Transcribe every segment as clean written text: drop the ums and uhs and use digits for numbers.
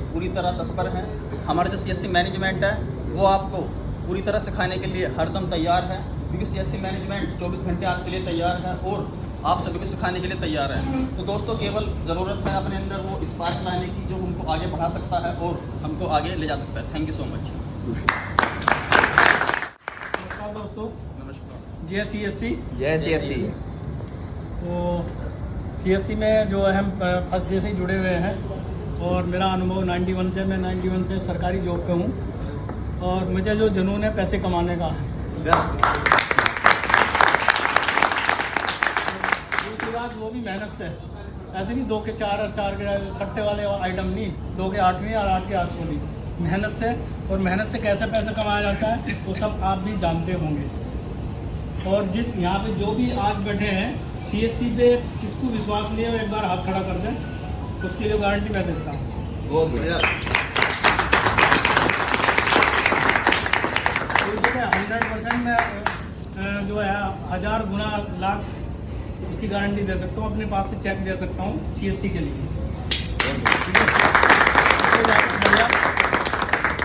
पूरी तरह तत्पर हैं। हमारा जो CSC मैनेजमेंट है वो आपको पूरी तरह सिखाने के लिए हरदम तैयार है, क्योंकि CSC मैनेजमेंट 24 घंटे आपके लिए तैयार है और आप सभी को सिखाने के लिए तैयार है। तो दोस्तों, केवल ज़रूरत है अपने अंदर वो स्पार्क लाने की जो हमको आगे बढ़ा सकता है और हमको आगे ले जा सकता है। Thank you so much. नमस्कार दोस्तों। नमस्कार। जय CSC। जय CSC। तो CSC में जो है हम फर्स्ट डे से ही जुड़े हुए हैं और मेरा अनुभव 91 से, मैं 91 से सरकारी जॉब पे हूँ और मुझे जो जुनून है पैसे कमाने का है। दूसरी बात वो भी मेहनत से, ऐसे नहीं 2 के 4 और 4 के सट्टे वाले आइटम नहीं, 2 के 8 नहीं और 8 के 800 नहीं, मेहनत से। और मेहनत से कैसे पैसा कमाया जाता है वो सब आप भी जानते होंगे। और जिस यहाँ पे जो भी आज बैठे हैं CSC पे किसको विश्वास नहीं है वो एक बार हाथ खड़ा कर दें, उसके लिए गारंटी मैं देता हूँ। बहुत बढ़िया। 100% मैं जो है 1000 गुना लाख उसकी गारंटी दे सकता हूँ, अपने पास से चेक दे सकता हूँ CSC के लिए।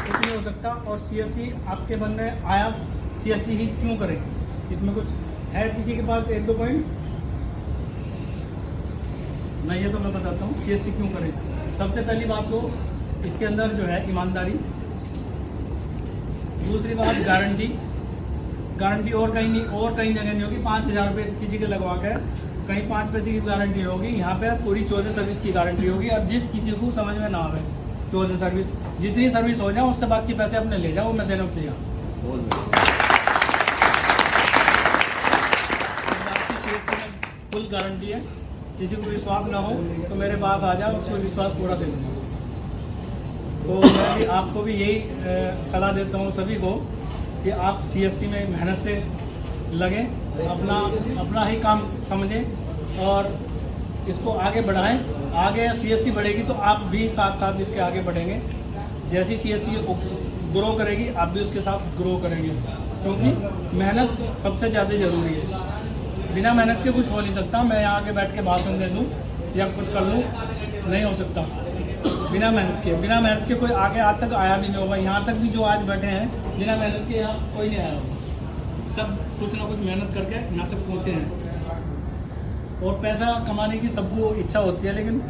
कुछ नहीं हो सकता। और CSC आपके मन में आया, CSC ही क्यों करें, इसमें कुछ है किसी के पास 1-2 पॉइंट? नहीं है तो मैं बताता हूँ CSC क्यों करें। सबसे पहली बात तो इसके अंदर जो है ईमानदारी। दूसरी बात गारंटी और कहीं नहीं, और कहीं जगह नहीं होगी। 5000 रुपये किसी के लगवा के कहीं 5 पैसे की गारंटी होगी, यहाँ पे पूरी 14 सर्विस की गारंटी होगी। अब जिस किसी को समझ में ना आवे 14 सर्विस, जितनी सर्विस हो जाए उससे बाकी पैसे अपने ले जाओ, मैं देना चाहिए। फुल गारंटी है, किसी को विश्वास ना हो तो मेरे पास आ जाओ, उसको विश्वास पूरा दे दूँगा। तो मैं भी आपको भी यही सलाह देता हूँ सभी को कि आप CSC में मेहनत से लगें, अपना ही काम समझें और इसको आगे बढ़ाएं। आगे CSC बढ़ेगी तो आप भी साथ साथ इसके आगे बढ़ेंगे। जैसी CSC ग्रो करेगी आप भी उसके साथ ग्रो करेंगे, क्योंकि मेहनत सबसे ज़्यादा ज़रूरी है। बिना मेहनत के कुछ हो नहीं सकता। मैं यहाँ आके बैठ के भाषण दे दूँ या कुछ कर लूँ, नहीं हो सकता बिना मेहनत के कोई आगे आज तक आया भी नहीं होगा। यहाँ तक भी जो आज बैठे हैं बिना मेहनत के यहाँ कोई नहीं आया होगा। सब कुछ ना कुछ मेहनत करके यहाँ तक पहुँचे हैं। और पैसा कमाने की सबको इच्छा होती है, लेकिन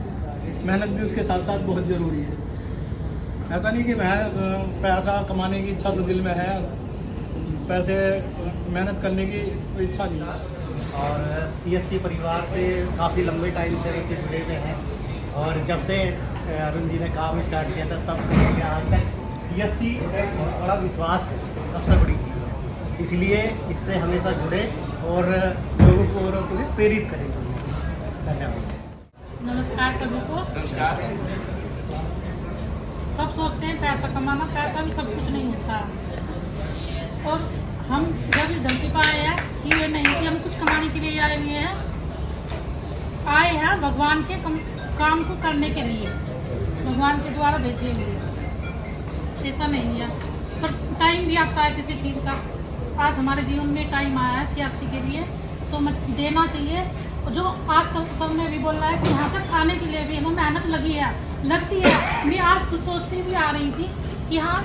मेहनत भी उसके साथ साथ बहुत ज़रूरी है। ऐसा नहीं कि पैसा कमाने की इच्छा तो दिल में है, पैसे मेहनत करने की कोई इच्छा नहीं है। और CSC परिवार से काफ़ी लंबे टाइम से वैसे जुड़े हुए हैं और जब से अरुण जी ने काम स्टार्ट किया था तब से लेकर आज तक CSC एक बहुत बड़ा विश्वास है, सबसे बड़ी चीज़ है। इसलिए इससे हमेशा जुड़े और लोगों को और भी प्रेरित करें। धन्यवाद। नमस्कार सभी को। नमस्कार। सब सोचते हैं पैसा कमाना, पैसा भी सब कुछ नहीं होता। और हम जब इस धरती पर आए हैं कि ये नहीं कि हम कुछ कमाने के लिए आए हुए हैं, आए हैं भगवान के काम को करने के लिए, भगवान के द्वारा भेजे हुए। ऐसा नहीं है, पर टाइम भी आता है किसी चीज़ का। आज हमारे जीवन में टाइम आया है CSC के लिए, तो मैं देना चाहिए। जो आज सब ने भी बोल रहा है कि यहाँ तक आने के लिए भी हमें मेहनत लगती है। मैं आज कुछ सोचती भी आ रही थी कि हाँ,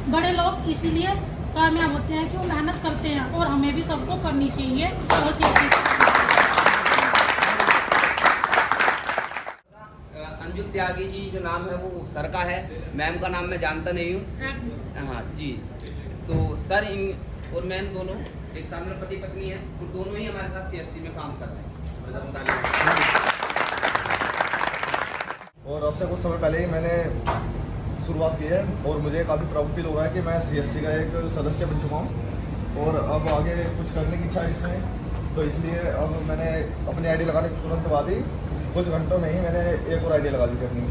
बड़े लोग इसीलिए कामयाब होते हैं कि वो मेहनत करते हैं और हमें भी सबको करनी चाहिए। वो चीज़ अंजुम त्यागी जी जो नाम है वो सर का है, मैम का नाम मैं जानता नहीं हूँ। हाँ जी। तो सर और मैम दोनों एक सामने पति पत्नी है, वो दोनों ही हमारे साथ CSC में काम कर रहे हैं। और अब से कुछ समय पहले ही मैंने शुरुआत की है और मुझे काफ़ी प्राउड फील हो रहा है कि मैं CSC का एक सदस्य बन चुका हूँ और अब आगे कुछ करने की इच्छा है इसमें। तो इसलिए अब मैंने अपनी आईडी लगाने के तुरंत बाद ही कुछ घंटों में ही मैंने एक और आईडी लगा दी थी अपनी।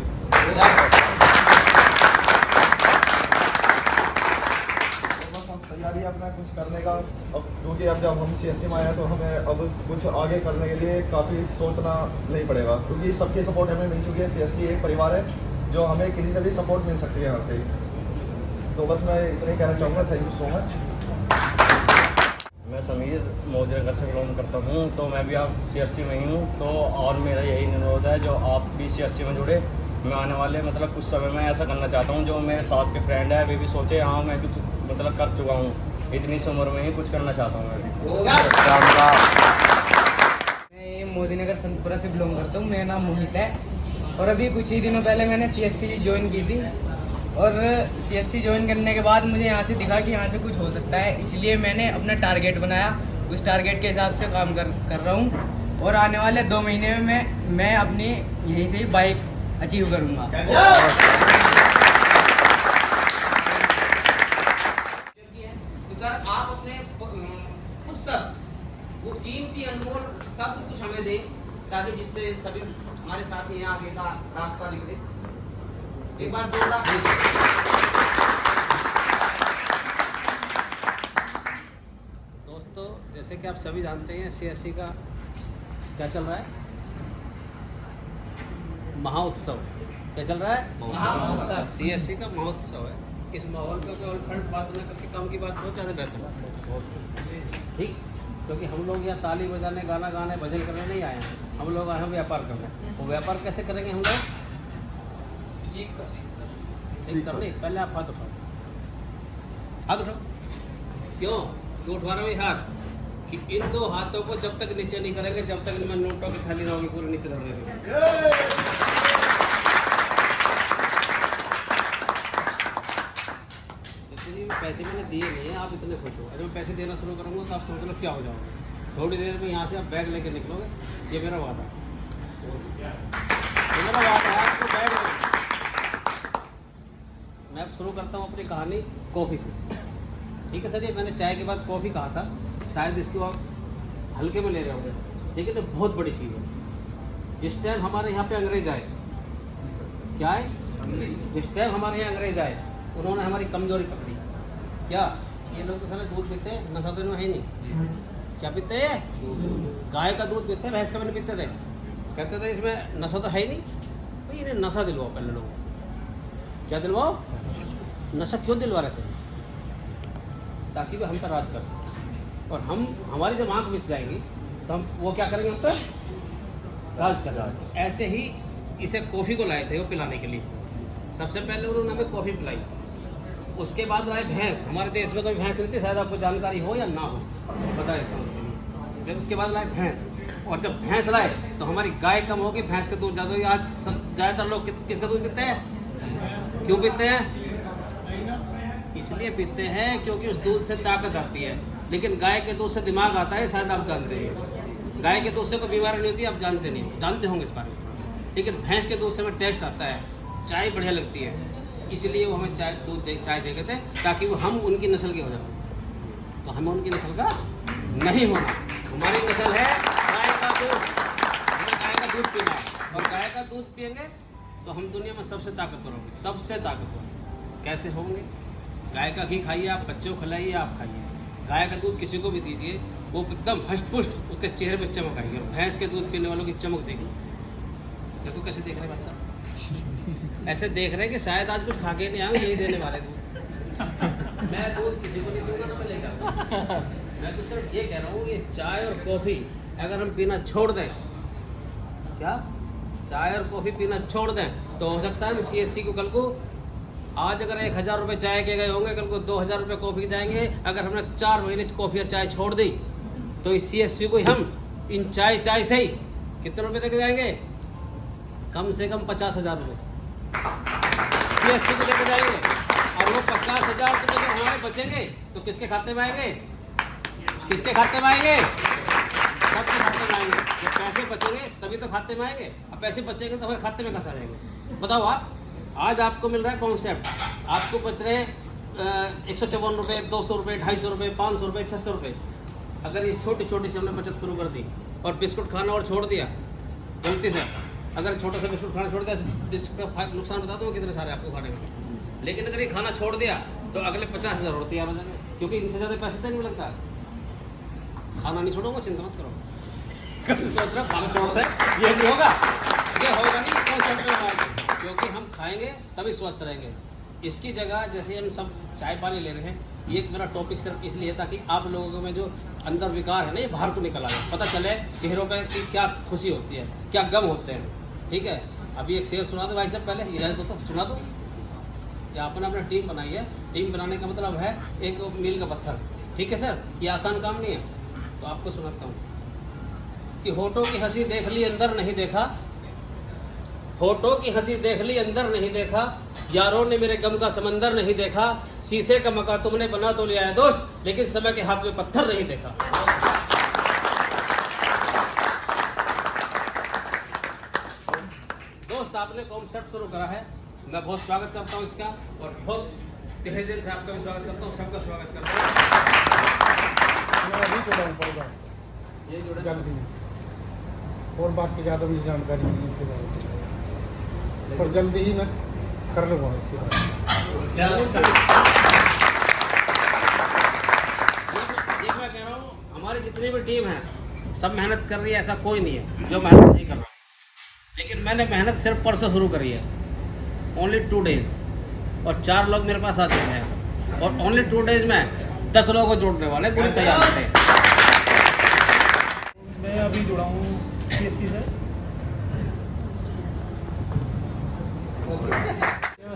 तैयारी अपना कुछ करने का, अब क्योंकि अब जब हम CSC में आए हैं तो हमें अब कुछ आगे करने के लिए काफ़ी सोचना नहीं पड़ेगा, क्योंकि सबकी सपोर्ट हमें मिल चुकी है। CSC एक परिवार है जो हमें किसी से भी सपोर्ट मिल सकती है यहाँ से। तो बस मैं इतना ही कहना चाहूँगा। Thank you so much. मैं समीर मोजरगर से बिलोंग करता हूँ, तो मैं भी आप CSC में ही हूँ। तो और मेरा यही अनुरोध है जो आप भी CSC में जुड़े मैं आने वाले मतलब कुछ समय में ऐसा करना चाहता हूँ, जो मेरे साथ के फ्रेंड है वे भी सोचे हाँ मैं भी कुछ मतलब कर चुका हूँ, इतनी सी उम्र में ही कुछ करना चाहता हूँ मैं भी। मैं मोदीनगर संतपुरा से बिलोंग करता हूँ। मेरा नाम मोहित है और अभी कुछ ही दिनों पहले मैंने CSC ज्वाइन की थी और CSC ज्वाइन करने के बाद मुझे यहाँ से दिखा कि यहाँ से कुछ हो सकता है, इसलिए मैंने अपना टारगेट बनाया। उस टारगेट के हिसाब से काम कर रहा हूँ और आने वाले 2 महीने में मैं अपनी यहीं से ही बाइक अचीव करूँगा। तो सर आप अपने कुछ शब्द, वो कीमती अनमोल शब्द कुछ हमें दें ताकि जिससे सभी हमारे साथ यहाँ आगे का रास्ता निकले। एक बार जोरदार दोस्तों, जैसे कि आप सभी जानते हैं CSC का क्या चल रहा है, महोत्सव। क्या चल रहा है? महोत्सव। CSC का महोत्सव है। इस माहौल में केवल फंड बात न करके काम की बात बहुत ज़्यादा बेहतर है, ठीक? क्योंकि हम लोग यहाँ ताली बजाने, गाना गाने, भजन करने नहीं आए हैं। हम लोग आए हैं व्यापार करने। वो व्यापार कैसे करेंगे हम लोग? सीख कर नहीं, पहले आप हाथ उठाओ, हाथ उठाओ। क्यों उठवा रहे हो हाथ? कि इन 2 हाथों को जब तक नीचे नहीं करेंगे, जब तक इनमें नोटों की थैली ना होगी पूरे नीचे धर देंगे। इसलिए पैसे मैंने दिए नहीं है, आप इतने खुश हो। अगर मैं पैसे देना शुरू करूँगा तो आप समझ लो क्या हो जाओगे। थोड़ी देर में यहाँ से आप बैग लेके निकलोगे, ये मेरा वादा है। मेरा वादा है आपको बैग। मैं अब शुरू करता हूँ अपनी कहानी कॉफ़ी से, ठीक है सर? ये मैंने चाय के बाद कॉफ़ी कहा था, शायद इसको आप हल्के में ले रहे होंगे, लेकिन ये बहुत बड़ी चीज़ है। जिस टाइम हमारे यहाँ पे अंग्रेज आए, क्या आए? जिस टाइम हमारे यहाँ अंग्रेज आए, उन्होंने हमारी कमजोरी पकड़ी। क्या ये लोग तो सारे दूध पीते हैं, नशा तो इनमें है नहीं। क्या पीते हैं? गाय का दूध पीते हैं, भैंस का भी नहीं पीते थे। कहते थे इसमें नशा तो है ही नहीं, भाई इन्हें नशा दिलवाओ पहले लोगों को। क्या दिलवाओ? नशा क्यों दिलवा रहे थे? ताकि वो हम पर राज कर सकें, और हमारी जब आँख मिच जाएंगी तो हम वो क्या करेंगे, हम पर राज कर रहा। ऐसे ही इसे कॉफ़ी को लाए थे वो पिलाने के लिए। सबसे पहले उन्होंने हमें कॉफ़ी पिलाई, उसके बाद लाए भैंस। हमारे देश में कोई भैंस नहीं थी, शायद आपको जानकारी हो या ना हो, बता देता हूँ उसके लिए। फिर उसके बाद लाए भैंस, और जब भैंस लाए तो हमारी गाय कम होगी, भैंस का दूध ज़्यादा होगी। आज ज़्यादातर लोग किसका दूध पीते हैं? क्यों पीते हैं? इसलिए पीते हैं क्योंकि उस दूध से ताकत आती है। लेकिन गाय के दूध से दिमाग आता है, शायद आप जानते हैं। गाय के दूध से कोई बीमारी नहीं होती, आप जानते नहीं, जानते होंगे इस बारे में। लेकिन भैंस के दूध से हमें टेस्ट आता है, चाय बढ़िया लगती है, इसलिए वो हमें चाय देते थे ताकि वो हम उनकी नस्ल के हो जाए। तो हमें उनकी नस्ल का नहीं होना। हमारी नस्ल है गाय का दूध, हमें गाय का दूध पीना है, और गाय का दूध पियेंगे तो हम दुनिया में सबसे ताकतवर होंगे, सबसे ताकतवर। कैसे होंगे? गाय का घी खाइए आप, बच्चों को खिलाइए, आप खाइए। गाय का दूध किसी को भी दीजिए, वो एकदम हष्ट पुष्ट, उसके चेहरे पे चमक आएगी। भैंस के दूध पीने वालों की चमक देखिए। देखो कैसे देख रहे हैं भाई साहब, ऐसे देख रहे हैं कि शायद आज कुछ खा के नहीं आए, यही देने वाले दूध। मैं दूध किसी को नहीं दूंगा ना, मैं लेकर। मैं तो सिर्फ ये कह रहा हूँ, ये चाय और कॉफ़ी अगर हम पीना छोड़ दें, क्या चाय और कॉफ़ी पीना छोड़ दें, तो हो सकता है हम CSC को कल को, आज अगर 1000 रुपये चाय के गए होंगे, कल को 2000 रुपये कॉफ़ी के जाएंगे। अगर हमने 4 महीने कॉफ़ी और चाय छोड़ दी तो इस CSC को हम इन चाय से ही कितने रुपये देके जाएंगे? कम से कम 50,000 रुपये CSC को देके जाएंगे। और वो 50,000 तो जब हमारे बचेंगे तो किसके खाते में आएंगे? किसके खाते में आएंगे? सबके खाते में आएंगे। जब पैसे बचेंगे तभी तो खाते में आएंगे, अब पैसे बचेंगे तो हमारे खाते में कहाँ से आएंगे? बताओ आप। आज आपको मिल रहा है कॉन्सेप्ट, आपको बच रहे 154 रुपये, 200 रुपये, 250 रुपये, 500 रुपये, 600 रुपये। अगर ये छोटी छोटी से हमने बचत शुरू कर दी और बिस्कुट खाना और छोड़ दिया गलती से, अगर छोटा सा बिस्कुट खाना छोड़ दिया, बिस्कुट का नुकसान बता दूँ कितने सारे आपको खाने में। लेकिन अगर ये खाना छोड़ दिया तो अगले 50,000 और तैयार हो जाएंगे, क्योंकि इनसे ज़्यादा पैसे तो नहीं लगता। खाना नहीं छोड़ूंगा, चिंता मत करो। कभी सोच रहा खाना छोड़ते ये नहीं होगा, ये होगा नहीं, कॉन्सेप्ट में, क्योंकि हम खाएंगे तभी स्वस्थ रहेंगे। इसकी जगह जैसे हम सब चाय पानी ले रहे हैं, ये मेरा टॉपिक सिर्फ इसलिए ताकि आप लोगों में जो अंदर विकार है ना, ये बाहर को निकल आए, पता चले चेहरों पे कि क्या खुशी होती है, क्या गम होते हैं। ठीक है, अभी एक शेर सुना दो भाई साहब, पहले इजाज़त दो तो सुना दो। कि आपने अपना टीम बनाई है, टीम बनाने का मतलब है एक मील का पत्थर, ठीक है सर, ये आसान काम नहीं है। तो आपको सुनाता हूँ कि होठों की हंसी देख ली अंदर नहीं देखा, होठों की हंसी देख ली अंदर नहीं देखा, यारों ने मेरे गम का समंदर नहीं देखा, शीशे का मका तुमने बना तो लिया है दोस्त, लेकिन समय के हाथ में पत्थर नहीं देखा। दोस्त आपने कॉन्सेप्ट शुरू करा है, मैं बहुत स्वागत करता हूँ इसका, और बहुत तहे दिल से आपका भी स्वागत करता हूँ, सबका स्वागत करता मैं अभी जुड़ा हूँ परिवार हूँ। ये से जुड़े जल्दी में, और बाकी ज़्यादा मुझे जानकारी नहीं है इसके बारे में, पर जल्दी ही मैं कर लूँगा इसके बारे में। ये मैं कह रहा हूँ, हमारी जितनी भी टीम है सब मेहनत कर रही है, ऐसा कोई नहीं है जो मेहनत नहीं कर रहा, लेकिन मैंने मेहनत सिर्फ परसों शुरू करी है, ओनली 2 डेज, और 4 लोग मेरे पास आ चुके हैं, और ओनली 2 डेज में 10 लोगों को जोड़ने वाले पूरी तैयार थे। मैं अभी जुड़ा हूँ CSC से। मेरा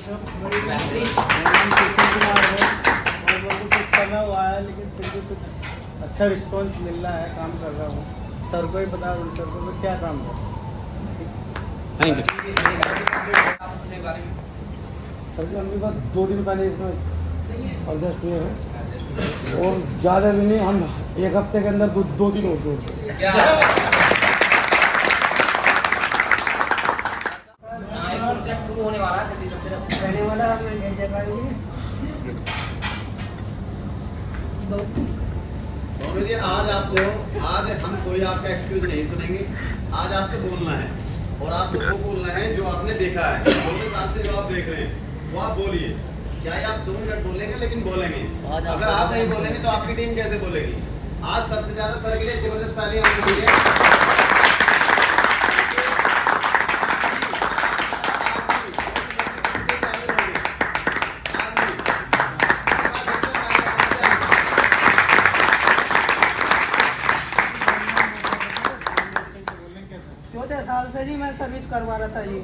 नाम केशव कुमार है, और मेरे को कुछ समय हुआ है, लेकिन फिर भी कुछ अच्छा रिस्पॉन्स मिल रहा है, काम कर रहा हूँ। सर को ही पता है सर को क्या काम है। Thank you. सर हम भी बस 2 दिन पहले इसमें एडजस्ट हुए हैं, और ज़्यादा भी नहीं, हम 1 हफ्ते के अंदर 2-3 और जोड़ शुरू होने वाला है, रहने वाला मैं जगह सौरभ जी, आज हम कोई आपका एक्सक्यूज नहीं सुनेंगे, आज आपको बोलना है, और आपको वो बोलना है जो आपने देखा है, 2 साल से जो आप देख रहे हैं वो आप बोलिए, चाहे आप 2 मिनट बोलेंगे लेकिन बोलेंगे। अगर आप नहीं बोलेंगे तो आपकी टीम कैसे बोलेगी? आज सबसे ज्यादा सर के लिए जबरदस्त तालियां होनी चाहिए। साल से जी मैं सर्विस करवा रहा था जी,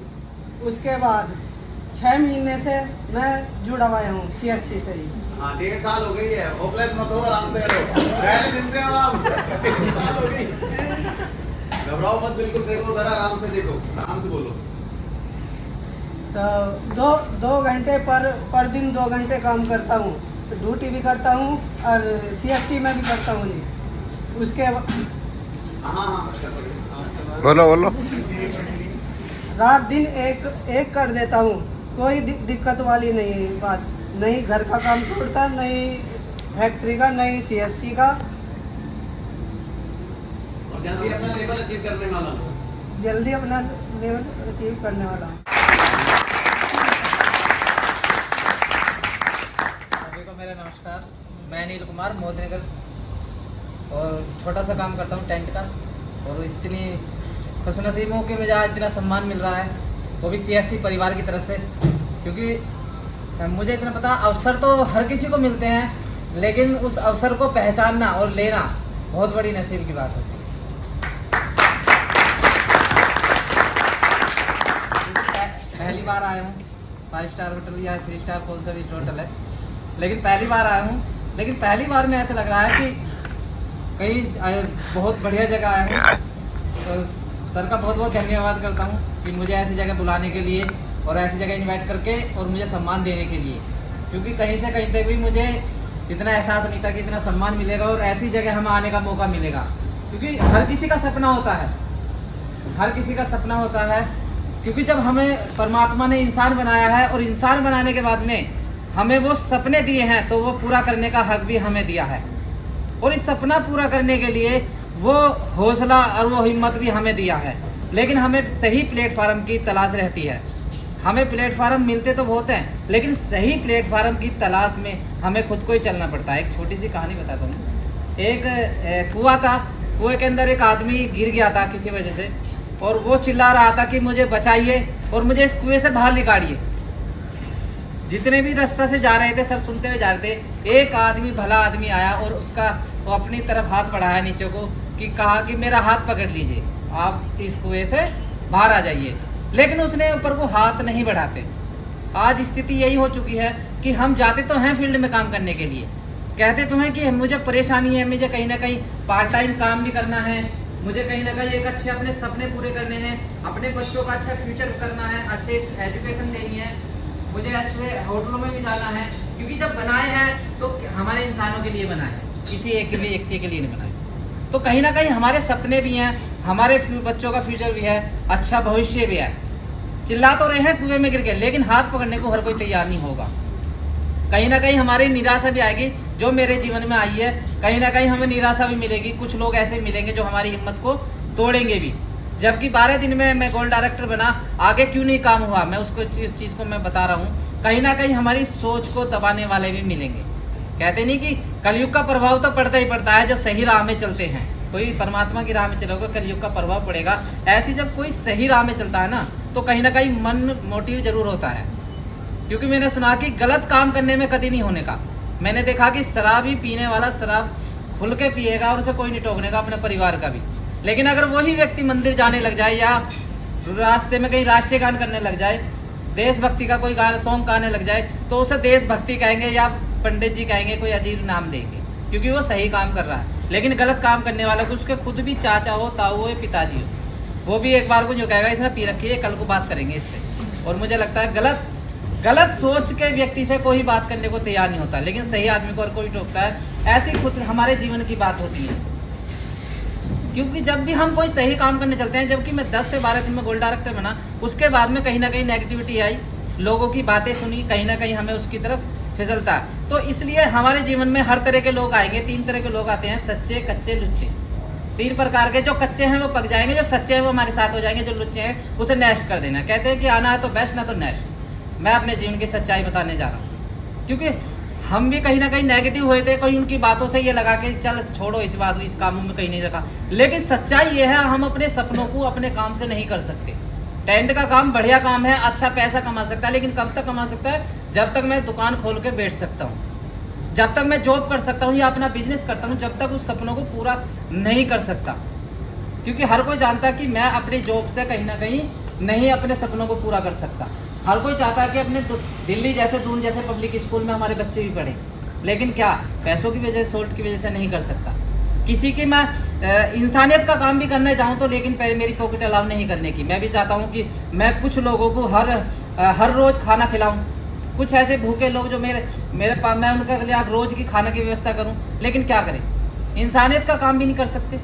उसके बाद 6 महीने से मैं जुड़ा हुआ हूँ CSC से ही। हाँ, 1.5 साल हो गई है, होपलेस मत हो, आराम से करो, पहले दिन से हो आप, 1.5 साल हो गई, घबराओ मत, बिल्कुल देखो, जरा आराम से देखो, आराम से बोलो। तो 2 घंटे पर दिन 2 घंटे काम करता हूँ, ड्यूटी भी करता हूँ और CSC में भी करता हूँ जी। उसके बोलो रात दिन एक कर देता हूँ, कोई दिक्कत वाली नहीं बात, नहीं घर का काम छोड़ता, नहीं फैक्ट्री का, नहीं CSC का, और जल्दी अपना लेवल अचीव करने वाला हूँ, जल्दी अपना लेवल अचीव करने वाला हूँ। सभी को मेरा नमस्कार, मैं अनिल कुमार मोदीनगर, और छोटा सा काम करता हूँ टेंट का, और इतनी खुशनसीब हूँ कि मुझे आज इतना सम्मान मिल रहा है, वो भी CSC परिवार की तरफ से, क्योंकि मुझे इतना पता, अवसर तो हर किसी को मिलते हैं, लेकिन उस अवसर को पहचानना और लेना बहुत बड़ी नसीब की बात होती है। पहली बार आया हूँ 5 स्टार होटल या 3 स्टार कौन सा भी होटल है, लेकिन पहली बार आया हूँ, लेकिन पहली बार में ऐसा लग रहा है कि कहीं बहुत बढ़िया जगह आया हूँ। तो सर का बहुत बहुत धन्यवाद करता हूँ कि मुझे ऐसी जगह बुलाने के लिए और ऐसी जगह इनवाइट करके और मुझे सम्मान देने के लिए, क्योंकि कहीं से कहीं तक भी मुझे इतना एहसास नहीं था कि इतना सम्मान मिलेगा और ऐसी जगह हमें आने का मौका मिलेगा, क्योंकि हर किसी का सपना होता है, हर किसी का सपना होता है, क्योंकि जब हमें परमात्मा ने इंसान बनाया है और इंसान बनाने के बाद में हमें वो सपने दिए हैं, तो वो पूरा करने का हक भी हमें दिया है, और इस सपना पूरा करने के लिए वो हौसला और वो हिम्मत भी हमें दिया है, लेकिन हमें सही प्लेटफार्म की तलाश रहती है। हमें प्लेटफार्म मिलते तो बहुत हैं, लेकिन सही प्लेटफार्म की तलाश में हमें खुद को ही चलना पड़ता है। एक छोटी सी कहानी बताता हूँ। एक कुआं था, कुएं के अंदर एक आदमी गिर गया था किसी वजह से, और वो चिल्ला रहा था कि मुझे बचाइए और मुझे इस कुएं से बाहर निकालिए। जितने भी रास्ता से जा रहे थे सब सुनते हुए जा रहे थे। एक आदमी, भला आदमी आया और उसका वो अपनी तरफ हाथ बढ़ाया नीचे को, कि कहा कि मेरा हाथ पकड़ लीजिए, आप इस कुएं से बाहर आ जाइए। लेकिन उसने ऊपर वो हाथ नहीं बढ़ाते। आज स्थिति यही हो चुकी है कि हम जाते तो हैं फील्ड में काम करने के लिए, कहते तो हैं कि मुझे परेशानी है, मुझे कहीं ना कहीं पार्ट टाइम काम भी करना है, मुझे कहीं ना कहीं एक अच्छे अपने सपने पूरे करने हैं, अपने बच्चों का अच्छा फ्यूचर करना है, अच्छे एजुकेशन देनी है, मुझे अच्छे होटलों में भी जाना है, क्योंकि जब बनाए हैं तो हमारे इंसानों के लिए बनाए हैं, किसी एक भी व्यक्ति के लिए नहीं बनाए। तो कहीं ना कहीं हमारे सपने भी हैं, हमारे बच्चों का फ्यूचर भी है, अच्छा भविष्य भी है। चिल्ला तो रहे हैं कुएं में गिर के, लेकिन हाथ पकड़ने को हर कोई तैयार नहीं होगा। कहीं ना कहीं हमारी निराशा भी आएगी, जो मेरे जीवन में आई है, कहीं ना कहीं हमें निराशा भी मिलेगी। कुछ लोग ऐसे मिलेंगे जो हमारी हिम्मत को तोड़ेंगे भी। जबकि 12 दिन में मैं गोल्ड डायरेक्टर बना, आगे क्यों नहीं काम हुआ, मैं उसको इस चीज़ को मैं बता रहा हूँ। कहीं ना कहीं हमारी सोच को दबाने वाले भी मिलेंगे। कहते नहीं कि कलयुग का प्रभाव तो पड़ता ही पड़ता है जब सही राह में चलते हैं। कोई परमात्मा की राह में चलोगे, कलयुग का प्रभाव पड़ेगा। ऐसी जब कोई सही राह में चलता है ना, तो कहीं ना कहीं मन मोटिव जरूर होता है। क्योंकि मैंने सुना कि गलत काम करने में कभी नहीं होने का। मैंने देखा कि शराब ही पीने वाला शराब खुल के पिएगा और उसे कोई नहीं टोकने का, अपने परिवार का भी। लेकिन अगर वही व्यक्ति मंदिर जाने लग जाए या रास्ते में कहीं राष्ट्रीय गान करने लग जाए, देशभक्ति का कोई गाना सॉन्ग गाने लग जाए, तो उसे देशभक्ति कहेंगे या पंडित जी कहेंगे, कोई अजीब नाम देंगे, क्योंकि वो सही काम कर रहा है। लेकिन गलत काम करने वाला को उसके खुद भी चाचा हो, ताऊ हो, पिताजी हो, वो भी एक बार को जो कहेगा इसने पी रखी है, कल को बात करेंगे इससे। और मुझे लगता है गलत सोच के व्यक्ति से कोई बात करने को तैयार नहीं होता, लेकिन सही आदमी को और कोई टोकता है। ऐसी खुद हमारे जीवन की बात होती है। क्योंकि जब भी हम कोई सही काम करने चलते हैं, जबकि मैं 10 से 12 दिन में गोल्ड डायरेक्टर बना, उसके बाद में कहीं ना कहीं नेगेटिविटी आई, लोगों की बातें सुनी, कहीं ना कहीं हमें उसकी तरफ फिसलता है। तो इसलिए हमारे जीवन में हर तरह के लोग आएंगे। 3 तरह के लोग आते हैं, सच्चे, कच्चे, लुच्चे। 3 प्रकार के। जो कच्चे हैं वो पक जाएंगे, जो सच्चे हैं वो हमारे साथ हो जाएंगे, जो लुच्चे हैं उसे नेस्ट कर देना। कहते हैं कि आना है तो बेस्ट, ना तो नेस्ट। मैं अपने जीवन की सच्चाई बताने जा रहा हूँ, क्योंकि हम भी कहीं ना कहीं नेगेटिव हुए थे। कोई उनकी बातों से ये लगा कि चल छोड़ो इस बात, इस कामों में कहीं नहीं रखा। लेकिन सच्चाई ये है, हम अपने सपनों को अपने काम से नहीं कर सकते। टेंट का काम बढ़िया काम है, अच्छा पैसा कमा सकता है, लेकिन कब तक कमा सकता है? जब तक मैं दुकान खोल के बैठ सकता हूँ, जब तक मैं जॉब कर सकता हूँ या अपना बिजनेस करता हूँ, जब तक उस सपनों को पूरा नहीं कर सकता। क्योंकि हर कोई जानता है कि मैं अपनी जॉब से कहीं ना कहीं नहीं अपने सपनों को पूरा कर सकता। हर कोई चाहता है कि अपने दिल्ली जैसे, दून जैसे पब्लिक स्कूल में हमारे बच्चे भी पढ़ें, लेकिन क्या पैसों की वजह से, सोल्ट की वजह से नहीं कर सकता। किसी की मैं इंसानियत का काम भी करने जाऊँ तो, लेकिन मेरी पॉकेट अलाउ नहीं करने की। मैं भी चाहता हूँ कि मैं कुछ लोगों को हर रोज़ खाना खिलाऊँ। कुछ ऐसे भूखे लोग जो मेरे पास, मैं उनके लिए रोज़ की खाने की व्यवस्था करूँ, लेकिन क्या करें, इंसानियत का काम भी नहीं कर सकते।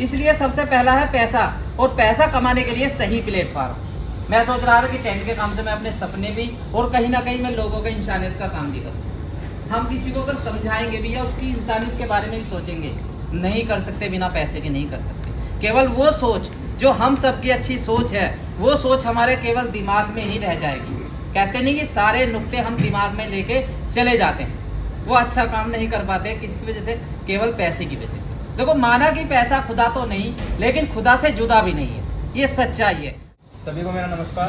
इसलिए सबसे पहला है पैसा, और पैसा कमाने के लिए सही प्लेटफॉर्म। मैं सोच रहा था कि टेंट के काम से मैं अपने सपने भी और कहीं ना कहीं मैं लोगों के इंसानियत का काम भी करूँ। हम किसी को अगर समझाएंगे भी या उसकी इंसानियत के बारे में भी सोचेंगे, नहीं कर सकते, बिना पैसे के नहीं कर सकते। केवल वो सोच जो हम सबकी अच्छी सोच है, वो सोच हमारे केवल दिमाग में ही रह जाएगी। कहते नहीं कि सारे नुक्ते हम दिमाग में लेके चले जाते हैं, वो अच्छा काम नहीं कर पाते। किसकी वजह से? केवल पैसे की वजह से। देखो, माना कि पैसा खुदा तो नहीं, लेकिन खुदा से जुदा भी नहीं है, ये सच्चाई है। सभी को मेरा नमस्कार।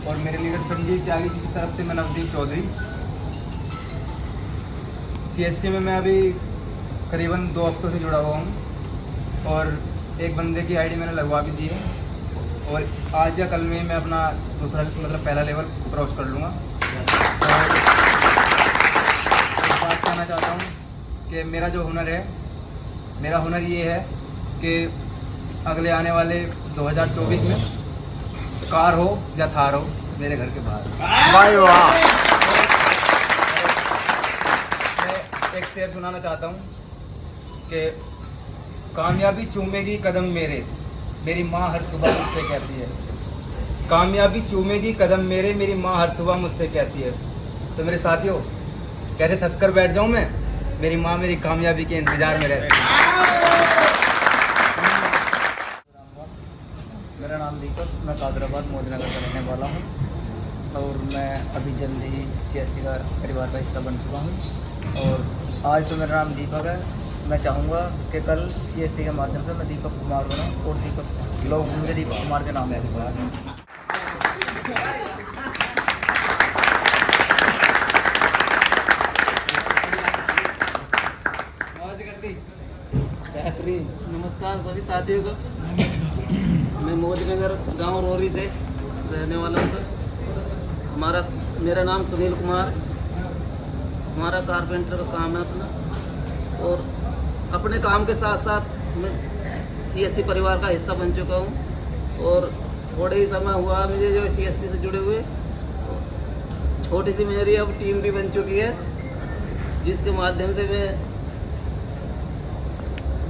और मेरे लीडर संजीव त्यागी जी की तरफ से मैं नवदीप चौधरी। CSC में मैं अभी करीबन 2 हफ्तों से जुड़ा हुआ हूँ, और एक बंदे की आईडी मैंने लगवा भी दी है, और आज या कल में मैं अपना दूसरा पहला लेवल क्रॉस कर लूँगा। और एक बात कहना चाहता हूँ कि मेरा जो हुनर है, मेरा हुनर ये है कि अगले आने वाले 2024 में कार हो या थार हो मेरे घर के बाहर। वाह। मैं एक शेर सुनाना चाहता हूँ कि कामयाबी चूमेगी कदम मेरे, मेरी माँ हर सुबह मुझसे कहती है। कामयाबी चूमेगी कदम मेरे, मेरी माँ हर सुबह मुझसे कहती है। तो मेरे साथियों, कैसे थक कर बैठ जाऊँ मैं, मेरी माँ मेरी कामयाबी के इंतज़ार में रहती है। मेरा नाम दीपक, मैं कादराबाद मोदीनगर का रहने वाला हूँ, और मैं अभी जल्दी ही CSC का परिवार का हिस्सा बन चुका हूँ। और आज तो मेरा नाम दीपक है। मैं चाहूँगा कि कल CSC के माध्यम से मैं दीपक कुमार बनूँ, और दीपक लोग मुझे दीपक कुमार के नाम लेते हैं। नमस्कार सभी साथियों को। मैं मोदीनगर गांव रोरी से रहने वाला हूँ सर। मेरा नाम सुनील कुमार, हमारा कारपेंटर का काम है अपना, और अपने काम के साथ साथ मैं सीएससी परिवार का हिस्सा बन चुका हूँ। और थोड़े ही समय हुआ मुझे जो सीएससी से जुड़े हुए, छोटी सी मेरी अब टीम भी बन चुकी है, जिसके माध्यम से मैं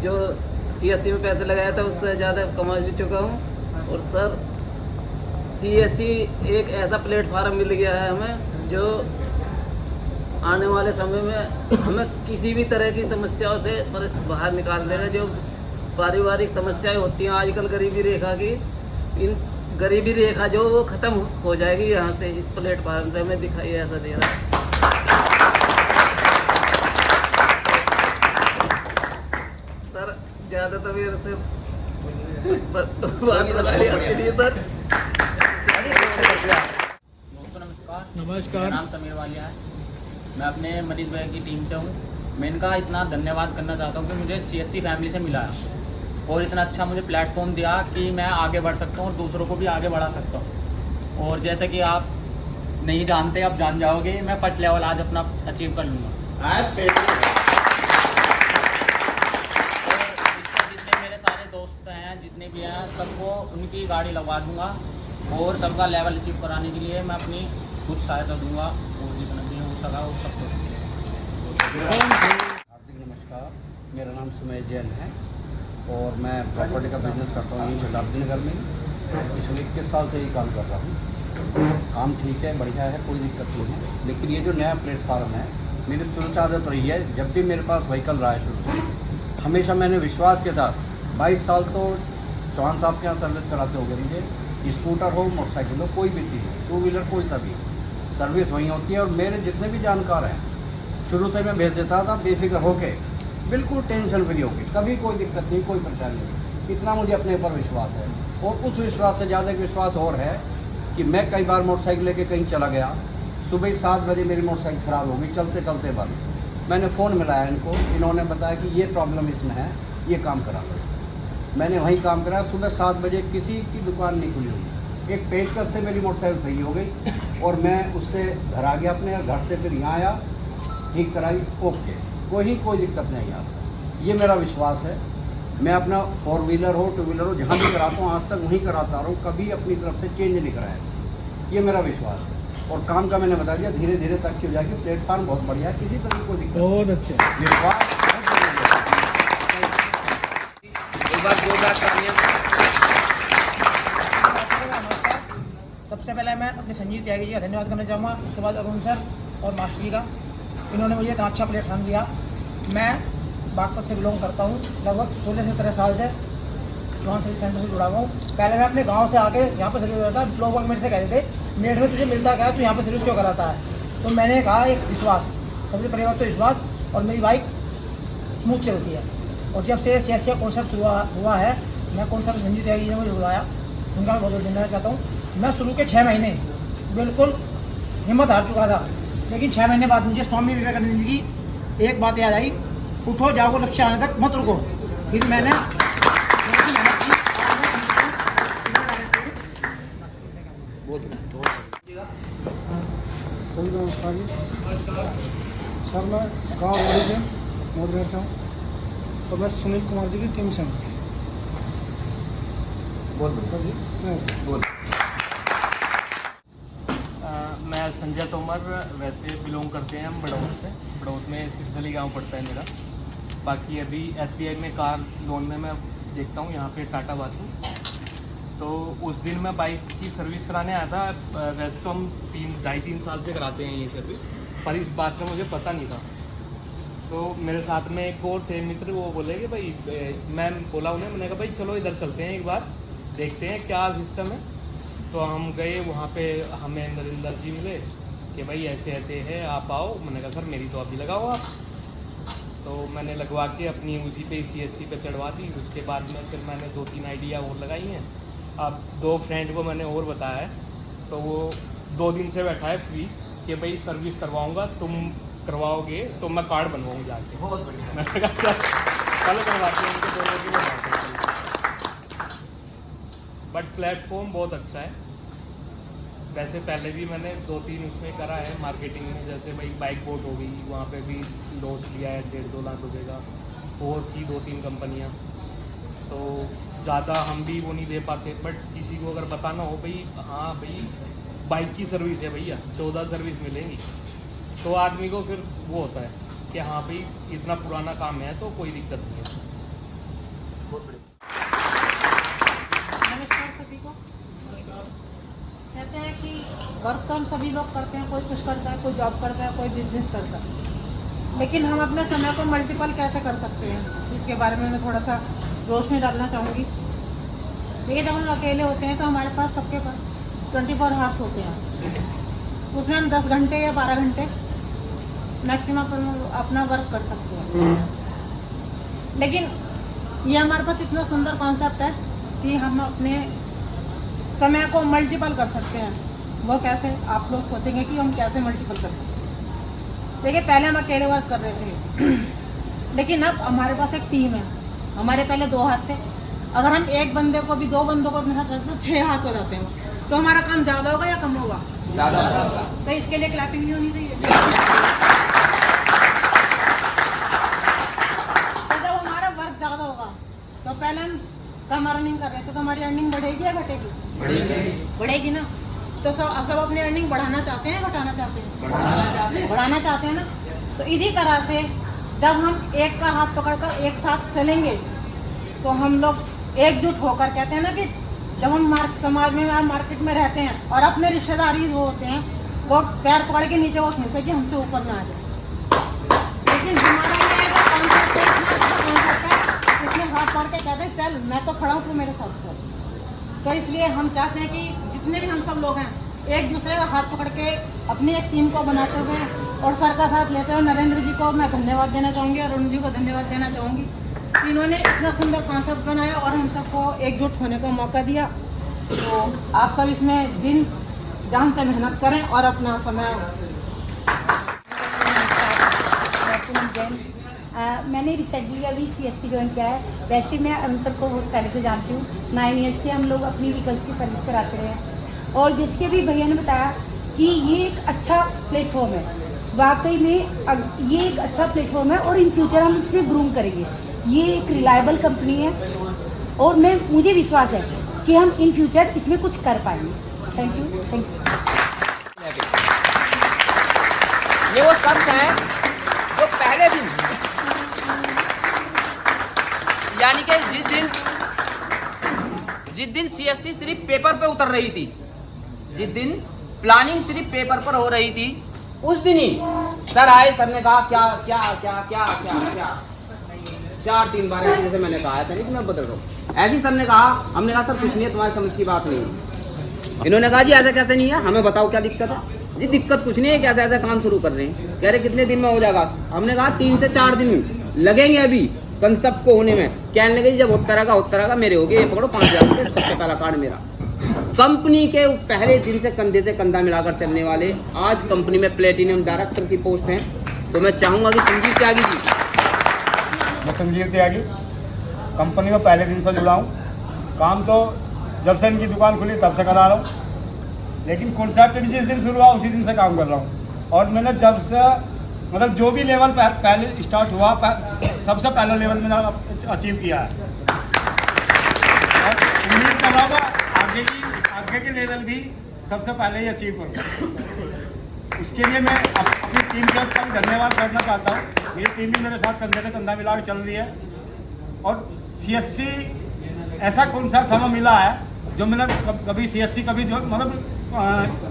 जो सीएससी में पैसे लगाया था उससे ज़्यादा कमा भी चुका हूँ। और सर सीएससी एक ऐसा प्लेटफार्म मिल गया है हमें जो आने वाले समय में हमें किसी भी तरह की समस्याओं से बाहर निकाल देगा। जो पारिवारिक समस्याएं होती हैं आजकल गरीबी रेखा की, इन गरीबी रेखा जो वो ख़त्म हो जाएगी यहाँ से, इस प्लेटफार्म से हमें दिखाई ऐसा दे रहा है। सर ज़्यादा तो मेरे से बात बतानी आती नहीं है सर। नमस्कार। मेरा नाम समीर वालिया है, मैं अपने मनीष भाई की टीम से हूँ। मैं इनका इतना धन्यवाद करना चाहता हूँ कि मुझे सीएससी फैमिली से मिला है और इतना अच्छा मुझे प्लेटफॉर्म दिया कि मैं आगे बढ़ सकता हूँ और दूसरों को भी आगे बढ़ा सकता हूँ। और जैसे कि आप नहीं जानते, आप जान जाओगे, मैं फर्स्ट लेवल आज अपना अचीव कर लूँगा। जितने मेरे सारे दोस्त हैं, जितने भी हैं, सबको उनकी गाड़ी लगवा दूँगा और सबका लेवल अचीव कराने के लिए मैं अपनी खुद सहायता दूँगा और जितना भी हो सका वो सबको। हार्दिक नमस्कार, मेरा नाम सुमेश जैन है और मैं प्रॉपर्टी का बिजनेस करता हूँ यहीं शताब्दी नगर में। पिछले 21 साल से ही काम कर रहा हूँ। काम ठीक है, बढ़िया है, कोई दिक्कत नहीं है। लेकिन ये जो नया प्लेटफार्म है, मेरी शुरू से आदत रही है, जब भी मेरे पास व्हीकल रहा है शुरू से, हमेशा मैंने विश्वास के साथ 22 साल तो चौहान साहब के यहाँ सर्विस कराते हो गए मुझे। स्कूटर हो, मोटरसाइकिल हो, कोई भी चीज़ हो, 2 व्हीलर कोई सा भी, सर्विस वहीं होती है। और मेरे जितने भी जानकार हैं शुरू से मैं भेज देता था बेफिक्र होके, बिल्कुल टेंशन फ्री होके, कभी कोई दिक्कत नहीं, कोई परेशानी नहीं। इतना मुझे अपने ऊपर विश्वास है। और उस विश्वास से ज़्यादा एक विश्वास और है कि मैं कई बार मोटरसाइकिल लेके कहीं चला गया, सुबह 7 बजे मेरी मोटरसाइकिल ख़राब हो गई, चलते चलते बंद। मैंने फ़ोन मिलाया इनको, इन्होंने बताया कि ये प्रॉब्लम इसमें है, ये काम करा लो। मैंने वहीं काम कराया। सुबह 7 बजे किसी की दुकान नहीं खुली हुई, एक पेचकस से मेरी मोटरसाइकिल सही हो गई और मैं उससे घर आ गया अपने घर से, फिर यहाँ आया, ठीक कराई, ओके, कोई दिक्कत नहीं आता। ये मेरा विश्वास है। मैं अपना 4 व्हीलर हो, 2 व्हीलर हो, जहाँ भी कराता हूँ आज तक वहीं कराता रहा हूँ, कभी अपनी तरफ से चेंज नहीं कराया। ये मेरा विश्वास है। और काम का मैंने बता दिया, धीरे धीरे तक की हो जाएगी। प्लेटफार्म बहुत बढ़िया है, किसी तरह की कोई दिक्कत, बहुत अच्छे विश्वास। एक बार जोरदार तालियां। सबसे पहले मैं अपने संजीव त्यागी जी का धन्यवाद करना चाहूँगा, उसके बाद अरुण सर और मास्टर जी का। इन्होंने मुझे इतना अच्छा प्लेटफॉर्म दिया। मैं बागपत से बिलोंग करता हूँ, लगभग 16 से 17 साल से चौहान सर्विस सेंटर से जुड़ा हुआ हूँ। पहले मैं अपने गांव से आके यहाँ पर सर्विस कराता था। लोग मेरे से कहते थे मेट में तुझे मिलता क्या है, तू यहाँ पर सर्विस क्यों कराता है। तो मैंने कहा एक विश्वास, सबसे पहली बात तो विश्वास, और मेरी बाइक स्मूथ चलती है। और जब से सीएससी का कॉन्सेप्ट हुआ है, मैं कॉन्सेप्ट संजीव त्यागी जी ने मुझे जुड़वाया, उनका मैं बहुत बहुत धन्यवाद चाहता हूँ। मैं शुरू के 6 महीने बिल्कुल हिम्मत हार चुका था, लेकिन 6 महीने बाद मुझे स्वामी विवेकानंद जी की एक बात याद आई, उठो जाओ लक्ष्य आने तक मत रुको। फिर मैंने सभी नमस्कार जी। सर मैं गाँव रोड़ी से, मोदनगर से हूँ और मैं सुनील कुमार जी की टीम से हूँ। मैं संजय तोमर, वैसे बिलोंग करते हैं हम बड़ौत से। बड़ौत में सिरसली गांव पड़ता है मेरा। बाकी अभी SBI में कार लोन में मैं देखता हूँ, यहाँ पे टाटा वासु। तो उस दिन मैं बाइक की सर्विस कराने आया था। वैसे तो हम 2.5-3 साल से कराते हैं ये सर्विस, पर इस बात का मुझे पता नहीं था। तो मेरे साथ में एक और थे मित्र, वो बोले कि भाई, मैं बोला उन्हें, मैंने कहा भाई चलो इधर चलते हैं, एक बार देखते हैं क्या सिस्टम है। तो हम गए वहाँ पे, हमें नरेंद्र जी मिले कि भाई ऐसे ऐसे है, आप आओ। मैंने कहा सर मेरी तो अभी लगाओ आप। तो मैंने लगवा के अपनी उसी पे CSC पे चढ़वा दी। उसके बाद में फिर मैंने 2-3 आइडिया और लगाई हैं। अब 2 फ्रेंड को मैंने और बताया है, तो वो 2 दिन से बैठा है फ्री कि भाई सर्विस करवाऊँगा, तुम करवाओगे तो मैं कार्ड बनवाऊँ जाके। बहुत बढ़िया। मैंने कहा सर चलो करवाते हैं, उनके दोनों की। बट प्लेटफॉर्म बहुत अच्छा है। वैसे पहले भी मैंने 2-3 उसमें करा है मार्केटिंग में, जैसे भाई बाइक बोट हो गई, वहाँ पे भी लॉन्च लिया है 1.5-2 लाख रुपए का, और थी 2-3 कंपनियाँ, तो ज़्यादा हम भी वो नहीं दे पाते। बट किसी को अगर बताना हो भाई हाँ भाई बाइक की सर्विस है भैया 14 सर्विस मिलेंगी, तो आदमी को फिर वो होता है कि हाँ भाई इतना पुराना काम है तो कोई दिक्कत नहीं है। बहुत बढ़िया। नमस्कार सभी को। कहते हैं कि वर्क तो हम सभी लोग करते हैं, कोई कुछ करता है, कोई जॉब करता है, कोई बिजनेस करता है, लेकिन हम अपने समय को मल्टीपल कैसे कर सकते हैं, इसके बारे में मैं थोड़ा सा रोशनी डालना चाहूँगी। देखिए, जब हम अकेले होते हैं तो हमारे पास सबके पास 24 आवर्स होते हैं, उसमें हम 10 घंटे या 12 घंटे मैक्सिमम अपना वर्क कर सकते हैं। लेकिन ये हमारे पास इतना सुंदर कॉन्सेप्ट है कि हम अपने समय को मल्टीपल कर सकते हैं। वो कैसे, आप लोग सोचेंगे कि हम कैसे मल्टीपल कर सकते हैं। देखिए, पहले हम अकेले वर्क कर रहे थे, लेकिन अब हमारे पास एक टीम है। हमारे पहले 2 हाथ थे, अगर हम एक बंदे को भी 2 बंदों को अपने साथ रखते तो 6 हाथ हो जाते हैं, तो हमारा काम ज़्यादा होगा या कम होगा? ज़्यादा होगा। तो इसके लिए क्लैपिंग नहीं होनी चाहिए। तो जब हमारा वर्क ज़्यादा होगा तो पहले हम कम अर्निंग कर रहे थे, तो हमारी अर्निंग बढ़ेगी या घटेगी? बढ़ेगी ना। तो सब अपनी अर्निंग बढ़ाना चाहते हैं, घटाना चाहते हैं? बढ़ाना चाहते हैं ना। तो इसी तरह से जब हम एक का हाथ पकड़कर एक साथ चलेंगे तो हम लोग एकजुट होकर, कहते हैं ना कि जब हम समाज में मार्केट में रहते हैं और अपने रिश्तेदारी वो होते हैं, वो पैर पकड़ के नीचे वो खींचे कि हमसे ऊपर ना आ जाए। लेकिन हमारा ये कॉन्सेप्ट है, इसमें हाथ पकड़ के कहते हैं चल मैं तो खड़ा हूँ, तू मेरे साथ चल। तो इसलिए हम चाहते हैं कि जितने भी हम सब लोग हैं एक दूसरे का हाथ पकड़ के अपनी एक टीम को बनाते हुए और सर का साथ लेते हुए नरेंद्र जी को मैं धन्यवाद देना चाहूँगी, अरुण जी को धन्यवाद देना चाहूँगी कि इन्होंने इतना सुंदर कॉन्सेप्ट बनाया और हम सबको एकजुट होने का मौका दिया। तो आप सब इसमें दिन जान से मेहनत करें और अपना समय। मैंने रिसेंटली अभी CSC ज्वाइन किया है। वैसे मैं अरुण सर को बहुत पहले से जानती हूँ, 9 ईयर्स से हम लोग अपनी व्हीकल्स की सर्विस कराते रहे हैं। और जैसे कि अभी भैया ने बताया कि ये एक अच्छा प्लेटफॉर्म है, वाकई में ये एक अच्छा प्लेटफॉर्म है और इन फ्यूचर हम इसमें ग्रूम करेंगे। ये एक रिलायबल कंपनी है और मुझे विश्वास है कि हम इन फ्यूचर इसमें कुछ कर पाएंगे। Thank you. ये वो शब्द हैं जो पहले दिन, यानी कि जिस दिन CSC सिर्फ पेपर पे उतर रही थी, जिस दिन प्लानिंग सिर्फ पेपर पर हो रही थी, उस दिन ही सर आए, सर ने कहा क्या क्या क्या क्या क्या क्या 4-3 बार ऐसे, जैसे मैंने कहा था नहीं कि मैं बदल रहा हूँ, ऐसे ही सर ने कहा। हमने कहा सर कुछ नहीं है, तुम्हारी समझ की बात नहीं है। इन्होंने कहा जी ऐसा कैसे नहीं है, हमें बताओ क्या दिक्कत है। जी दिक्कत कुछ नहीं है, कैसे ऐसा काम शुरू कर रहे हैं। कह रहे कितने दिन में हो जाएगा। हमने कहा 3 से 4 दिन लगेंगे अभी कंसेप्ट को होने में। कहने लगे जब होता रहा मेरे हो गए, ये पकड़ो 5,000 रुपये, सबसे पहला कार्ड मेरा। कंपनी के पहले दिन से कंधे से कंधा मिलाकर चलने वाले आज कंपनी में प्लेटिनम डायरेक्टर की पोस्ट हैं। तो मैं चाहूँगा कि संजीव त्यागी जी। मैं संजीव त्यागी कंपनी में पहले दिन से जुड़ा हूँ। काम तो जब से इनकी दुकान खुली तब से करा रहा हूँ, लेकिन कॉन्सेप्ट भी जिस दिन शुरू हुआ उसी दिन से काम कर रहा हूँ। और मैंने जब से मतलब जो भी लेवल पहले स्टार्ट हुआ सबसे पहले लेवल मैंने अचीव किया है और उम्मीद कर रहा हूँ आगे के लेवल भी सबसे पहले ही अचीव करूँगा। उसके लिए मैं अपनी टीम के साथ धन्यवाद करना चाहता हूँ। मेरी टीम भी मेरे साथ कंधे से कंधा मिला के चल रही है और CSC ऐसा कॉन्सेप्ट हमें मिला है जो मैंने कभी CSC कभी जो मतलब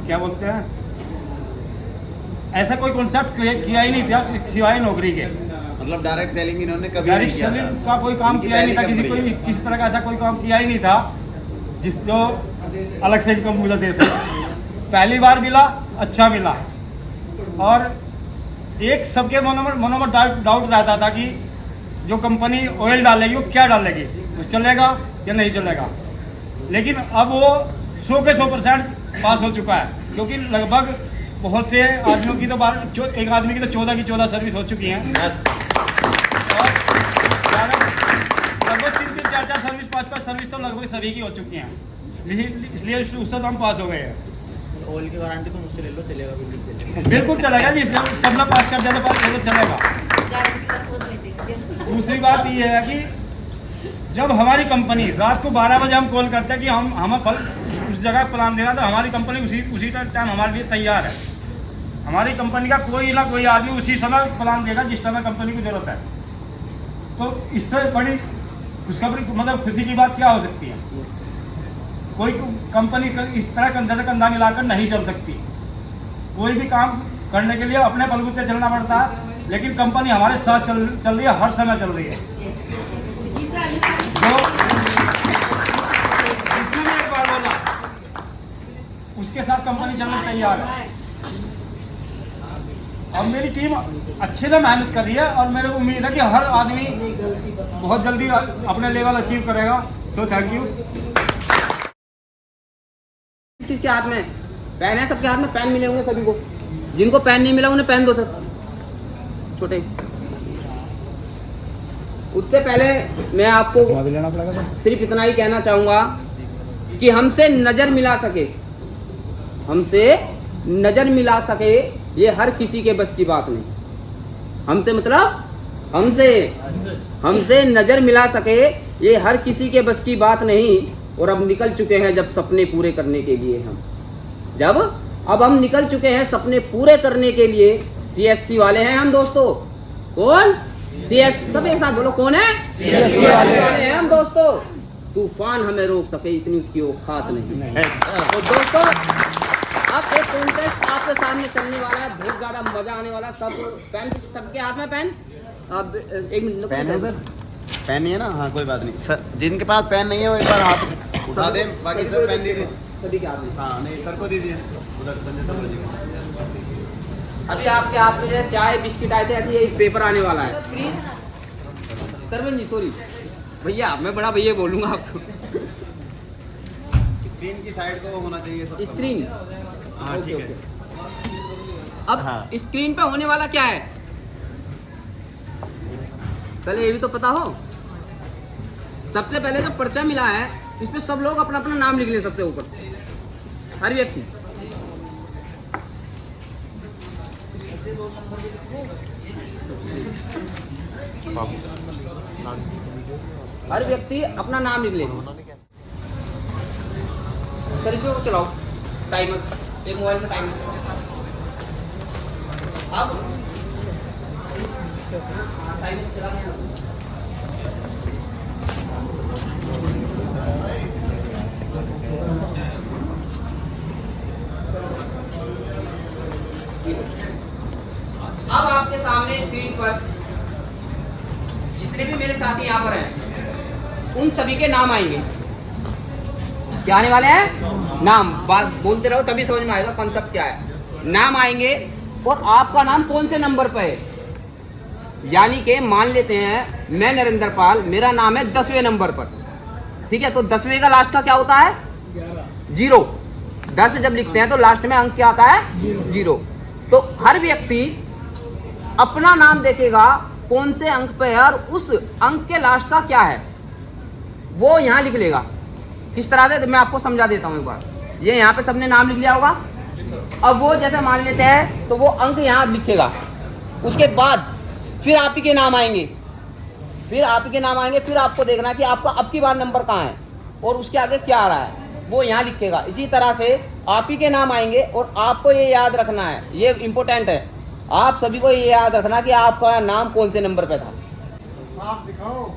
क्या बोलते हैं, ऐसा कोई कॉन्सेप्ट किया ही नहीं था सिवाय नौकरी के। मतलब डायरेक्ट सेलिंग इन्होंने कभी डायरेक्ट सेलिंग का कोई काम किया ही नहीं था, किसी तरह का ऐसा कोई काम किया ही नहीं था जो अलग से इनकम मुझे दे सके। पहली बार मिला, अच्छा मिला। और एक सबके मनों में डाउट रहता था कि जो कंपनी ऑयल डालेगी वो क्या डालेगी, वो चलेगा या नहीं चलेगा। लेकिन अब वो 100 के 100% पास हो चुका है, क्योंकि लगभग बहुत से आदमियों की तो एक आदमी की तो 14 की 14 सर्विस हो चुकी हैं और लगभग 3-3, 4-4 सर्विस, 5-5 सर्विस तो लगभग सभी की हो चुकी हैं। इसलिए उससे तो हम पास हो गए हैं। ऑयल की गारंटी तो मुझसे ले लो, चलेगा बिल्कुल चलेगा। बिल्कुल चलेगा जी, सब लोग पास कर देते पास तो चलेगा। दूसरी बात ये है कि जब हमारी कंपनी रात को 12 बजे हम कॉल करते हैं कि हम उस जगह प्लान देना, तो हमारी कंपनी उसी टाइम हमारे लिए तैयार है। हमारी कंपनी का कोई ना कोई आदमी उसी समय प्लान देगा जिस समय कंपनी की ज़रूरत है। तो इससे बड़ी खुशखबरी मतलब खुशी की बात क्या हो सकती है? कोई कंपनी इस तरह कंधे से कंधा मिलाकर नहीं चल सकती। कोई भी काम करने के लिए अपने बलबूते चलना पड़ता है, लेकिन कंपनी हमारे साथ चल रही है, हर समय चल रही है। जो जिसने भी एक बार बोला उसके साथ कंपनी चलने तैयार है। और मेरी टीम अच्छे से मेहनत कर रही है और मेरे को उम्मीद है कि हर आदमी बहुत जल्दी अपने लेवल अचीव करेगा। So thank you. किसके हाथ में पेन है? सबके हाथ में पेन मिले होंगे सभी को। जिनको पेन नहीं मिला उन्हें पेन दो सर, छोटे। उससे पहले मैं आपको सिर्फ इतना ही कहना चाहूंगा कि हमसे नजर मिला सके ये हर किसी के बस की बात नहीं। हमसे मतलब हमसे नजर मिला सके ये हर किसी के बस की बात नहीं। और अब निकल चुके हैं जब सपने पूरे करने के लिए अब हम निकल चुके हैं सपने पूरे करने के लिए। CSC वाले हैं हम दोस्तों। कौन? CSC। सब एक साथ बोलो, कौन है? CSC वाले हैं हम दोस्तों। तूफान हमें रोक सके इतनी उसकी औकात नहीं है। तो दोस्तों अब एक कॉन्टेस्ट आपके सामने चलने वाला है, बहुत ज्यादा मजा आने वाला। सबके हाथ में पेन। अब एक मिनट पेन है सर? पेन नहीं है ना? हाँ कोई बात नहीं सर। जिनके पास पेन नहीं है वो एक बार हाथ उठा दें, बाकी सर पेन दीजिए सभी के हाथ में। हाँ नहीं सर को दीजिए उधर संजय सर जी। अभी आपके हाथ में चाय बिस्किट आए थे, ऐसे ये पेपर आने वाला है। सरवन जी सॉरी भैया, मैं बड़ा भैया बोलूंगा आपको। स्क्रीन की साइड को होना चाहिए सब। स्क्रीन हाँ ठीक है। अब स्क्रीन पे होने वाला क्या है पहले ये भी तो पता हो। सबसे पहले जो पर्चा मिला है इस पे सब लोग अपना अपना नाम लिख लें सबसे ऊपर, हर व्यक्ति। हर व्यक्ति अपना नाम लिख ले। सर इसको चलाओ टाइमर, एक मोबाइल में टाइमर। अब टाइमर चला गया। अब आपके सामने स्क्रीन पर जितने भी मेरे साथी यहाँ पर हैं उन सभी के नाम आएंगे। क्या आने वाले हैं? नाम। बात बोलते रहो तभी समझ में आएगा कॉन्सेप्ट क्या है। नाम आएंगे और आपका नाम कौन से नंबर पर है। यानी कि मान लेते हैं मैं नरेंद्र पाल, मेरा नाम है 10वें नंबर पर, ठीक है। तो 10वें का लास्ट का क्या होता है? 0। 10 जब लिखते हैं तो लास्ट में अंक क्या आता है? 0। तो हर व्यक्ति अपना नाम देखेगा कौन से अंक पे है और उस अंक के लास्ट का क्या है वो यहाँ लिख लेगा। किस तरह से मैं आपको समझा देता हूँ एक बार। ये यहाँ पे सबने नाम लिख लिया होगा। अब वो जैसे मान लेते हैं तो वो अंक यहाँ लिखेगा। उसके बाद फिर आप ही के नाम आएंगे, फिर आपको देखना कि आपका अब की बार नंबर कहाँ है और उसके आगे क्या आ रहा है वो यहाँ लिखेगा। इसी तरह से आप ही के नाम आएंगे और आपको ये याद रखना है, ये इम्पोर्टेंट है, आप सभी को ये याद रखना कि आपका नाम कौन से नंबर पे था। साफ दिखाओ।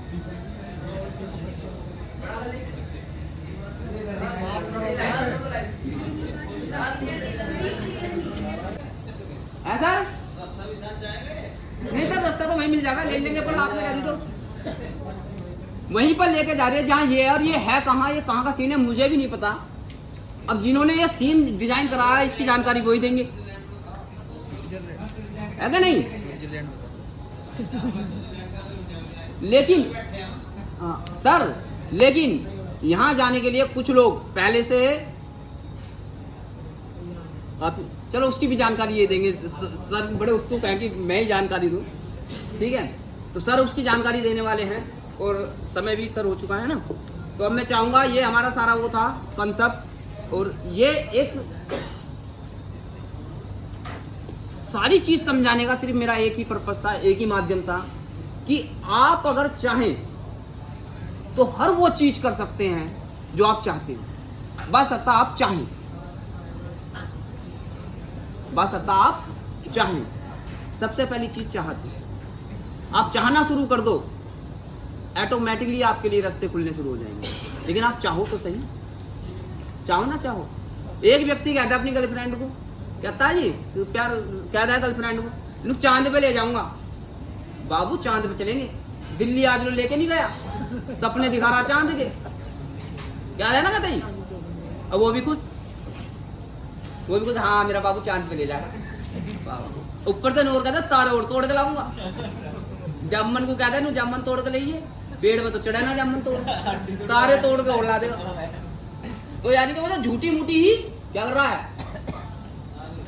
ऐसा नहीं सर, रास्ता तो वहीं मिल जाएगा, ले लेंगे। पर आपने कह दी तो वहीं पर लेके जा रहे हैं जहाँ ये, और ये है कहाँ, ये कहाँ का सीन है मुझे भी नहीं पता। अब जिन्होंने ये सीन डिजाइन कराया है इसकी जानकारी वही देंगे, है क्या नहीं? लेकिन सर, लेकिन यहाँ जाने के लिए कुछ लोग पहले से चलो उसकी भी जानकारी ये देंगे। सर बड़े उत्सुक हैं कि मैं ही जानकारी दूं, ठीक है। तो सर उसकी जानकारी देने वाले हैं और समय भी सर हो चुका है ना। तो अब मैं चाहूँगा, ये हमारा सारा वो था कंसेप्ट, और ये एक सारी चीज़ समझाने का सिर्फ मेरा एक ही पर्पस था, एक ही माध्यम था कि आप अगर चाहें तो हर वो चीज़ कर सकते हैं जो आप चाहते हैं, बस अतः आप चाहें, बस अतः आप चाहें। सबसे पहली चीज़ चाहते हैं, आप चाहना शुरू कर दो, ऑटोमेटिकली आपके लिए रास्ते खुलने शुरू हो जाएंगे। लेकिन आप चाहो तो सही, चाहो ना चाहो। एक व्यक्ति कहता है अपनी गर्लफ्रेंड को, कहता है जी तू प्यार, कहता है गर्लफ्रेंड को, लोग चांद पे ले जाऊंगा। बाबू चांद पे चलेंगे, दिल्ली आज लोग लेके नहीं गया, सपने दिखा रहा चांद के, क्या है ना कहते ही। अब वो भी खुश, हाँ मेरा बाबू चांद पे ले जाएगा। ऊपर से नूर कहता है तारे और तोड़ के लाऊंगा। जामन को कहता है नू जामन तोड़ के लाइए, पेड़ में तो चढ़े ना जामन तोड़, तारे तोड़ के उड़ा देगा। तो यानी कि वो झूठी मूठी ही क्या कर रहा है,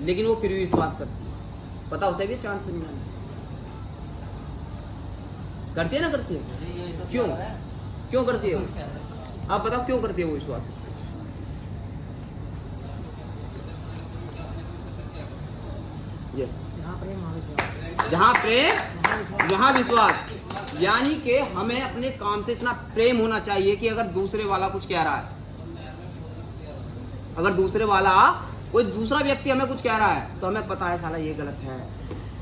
लेकिन वो फिर भी विश्वास करती है, पता उसे भी चांद पे नहीं जाना। करती है ना, करती है, क्यों क्यों करती है वो? आप बताओ क्यों करती है वो विश्वास? यस, जहाँ प्रेम वहाँ विश्वास। यानी कि हमें अपने काम से इतना प्रेम होना चाहिए कि अगर दूसरे वाला कुछ कह रहा है, अगर दूसरे वाला कोई दूसरा व्यक्ति हमें कुछ कह रहा है तो हमें पता है साला ये गलत है।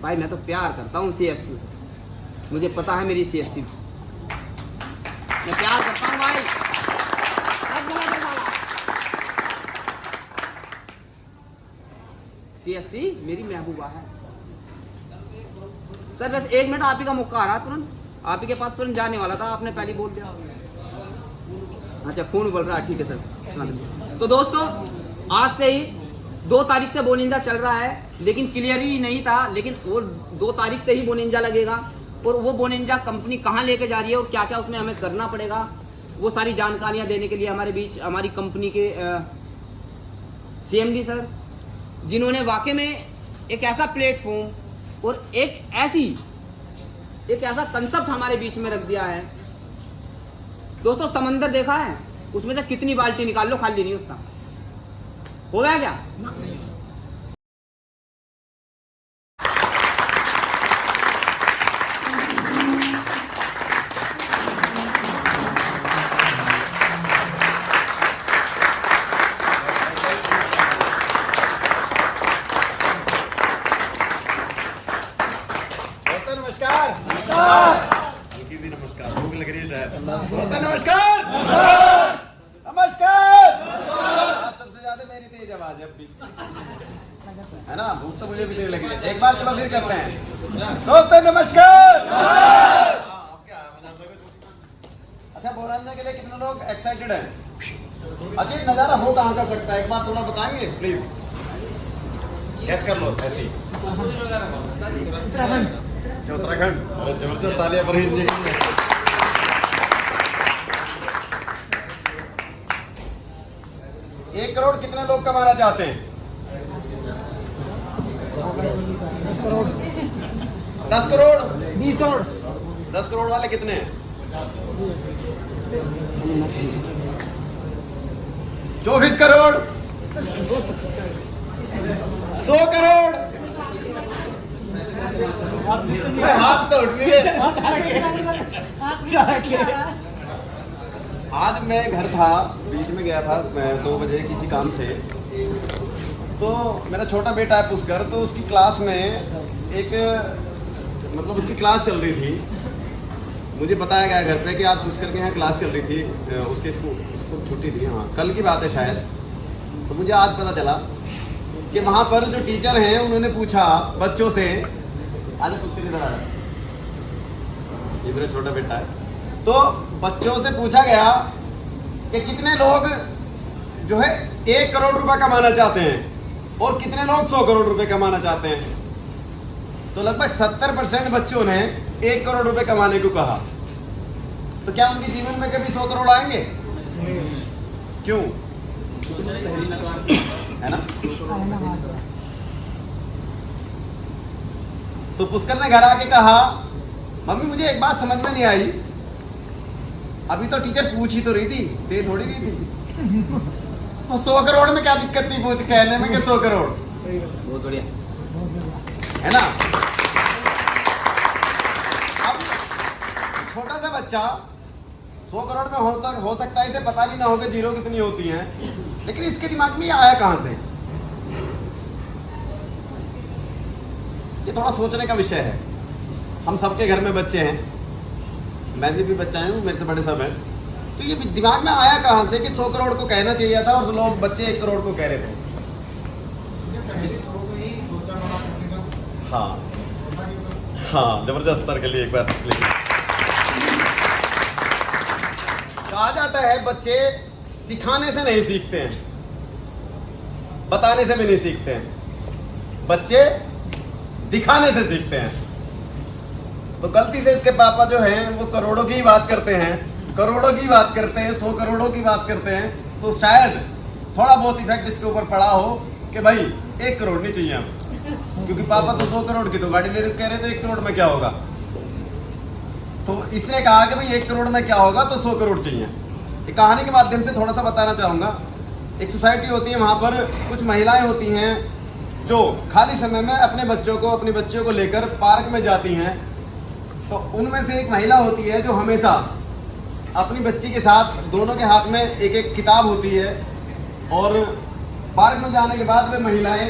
भाई मैं तो प्यार करता हूँ CSC, मुझे पता है मेरी CSC, मैं प्यार करता हूँ भाई, सब गलत है साला। CSC मेरी महबूबा है। सर बस 1 मिनट, आप ही का मौका आ रहा, तुरंत आप ही के पास तुरंत जाने वाला था, आपने पहले बोल दिया। अच्छा फोन बोल रहा है, ठीक है सर। तो दोस्तों आज से ही 2 तारीख से बोनिंजा चल रहा है, लेकिन क्लियर ही नहीं था, लेकिन वो 2 तारीख से ही बोनिंजा लगेगा। और वो बोनिंजा कंपनी कहाँ लेके जा रही है और क्या क्या उसमें हमें करना पड़ेगा, वो सारी जानकारियाँ देने के लिए हमारे बीच हमारी कंपनी के CMD सर, जिन्होंने वाकई में एक ऐसा प्लेटफॉर्म और एक ऐसा कंसेप्ट हमारे बीच में रख दिया है। दोस्तों समंदर देखा है, उसमें से कितनी बाल्टी निकाल लो खाली नहीं होता, हो गया क्या? है ना, भूख तो मुझे भी देर लगी है। एक बार चलो फिर करते हैं। दोस्तों नमस्कार। अच्छा बोलने के लिए कितने लोग एक्साइटेड हैं? अच्छा ये नज़ारा हो कहाँ का सकता है, एक बार थोड़ा बताएंगे प्लीज? गैस कर लो ऐसी। उत्तराखंड। अरे जबरदस्त तालियां पर ही। 1 करोड़ कितने लोग कमाना चाहते हैं? 10 करोड़ 20 करोड़ 10 करोड़ वाले कितने हैं? 24 करोड़ 100 करोड़। हाथ तो उठ नहीं रहे। आज मैं घर था, बीच में गया था मैं 2 बजे किसी काम से, तो मेरा छोटा बेटा है पुष्कर, तो उसकी क्लास में एक मतलब उसकी क्लास चल रही थी। मुझे बताया गया घर पे कि आज पुष्कर के यहाँ क्लास चल रही थी, उसके स्कूल छुट्टी थी, हाँ कल की बात है शायद। तो मुझे आज पता चला कि वहाँ पर जो टीचर हैं उन्होंने पूछा बच्चों से, आज पुष्कर इधर आया, ये मेरा छोटा बेटा है, तो बच्चों से पूछा गया कि कितने लोग जो है 1 करोड़ रुपए कमाना चाहते हैं और कितने लोग 100 करोड़ रुपए कमाना चाहते हैं। तो लगभग 70% बच्चों ने 1 करोड़ रुपए कमाने को कहा। तो क्या उनके जीवन में कभी 100 करोड़ आएंगे? क्यों? है ना? तो पुष्कर ने घर आके कहा, मम्मी मुझे एक बात समझ में नहीं आई, अभी तो टीचर पूछ ही तो रही थी, ते थोड़ी रही थी। तो 100 करोड़ में क्या दिक्कत थी पूछ कहने में कि 100 करोड़? बहुत बढ़िया है ना। अब छोटा सा बच्चा 100 करोड़ में हो सकता है, इसे पता भी ना हो कि जीरो कितनी होती है, लेकिन इसके दिमाग में ये आया कहां से? ये थोड़ा सोचने का विषय है। हम सबके घर में बच्चे हैं, मैं भी बच्चा हूँ, मेरे से बड़े सब हैं। तो ये दिमाग में आया कहां से कि 100 करोड़ को कहना चाहिए था और लोग बच्चे 1 करोड़ को कह रहे थे? हाँ हाँ, जबरदस्त सर के लिए एक बार। कहा जाता है बच्चे सिखाने से नहीं सीखते हैं, बताने से भी नहीं सीखते हैं, बच्चे दिखाने से सीखते हैं। तो गलती से इसके पापा जो हैं वो करोड़ों की बात करते हैं, करोड़ों की बात करते हैं, 100 करोड़ों की बात करते हैं, तो शायद थोड़ा बहुत इफेक्ट इसके ऊपर पड़ा हो कि भाई 1 करोड़ नहीं चाहिए हमें, क्योंकि पापा तो 2 करोड़ की तो गाड़ी ले कह रहे थे, 1 करोड़ में क्या होगा। तो इसने कहा कि भाई 1 करोड़ में क्या होगा, तो 100 करोड़ चाहिए। एक कहानी के माध्यम से थोड़ा सा बताना चाहूँगा। एक सोसाइटी होती है, वहाँ पर कुछ महिलाएं होती हैं जो खाली समय में अपने बच्चों को लेकर पार्क में जाती हैं। तो उनमें से एक महिला होती है जो हमेशा अपनी बच्ची के साथ, दोनों के हाथ में एक एक किताब होती है, और पार्क में जाने के बाद वे महिलाएं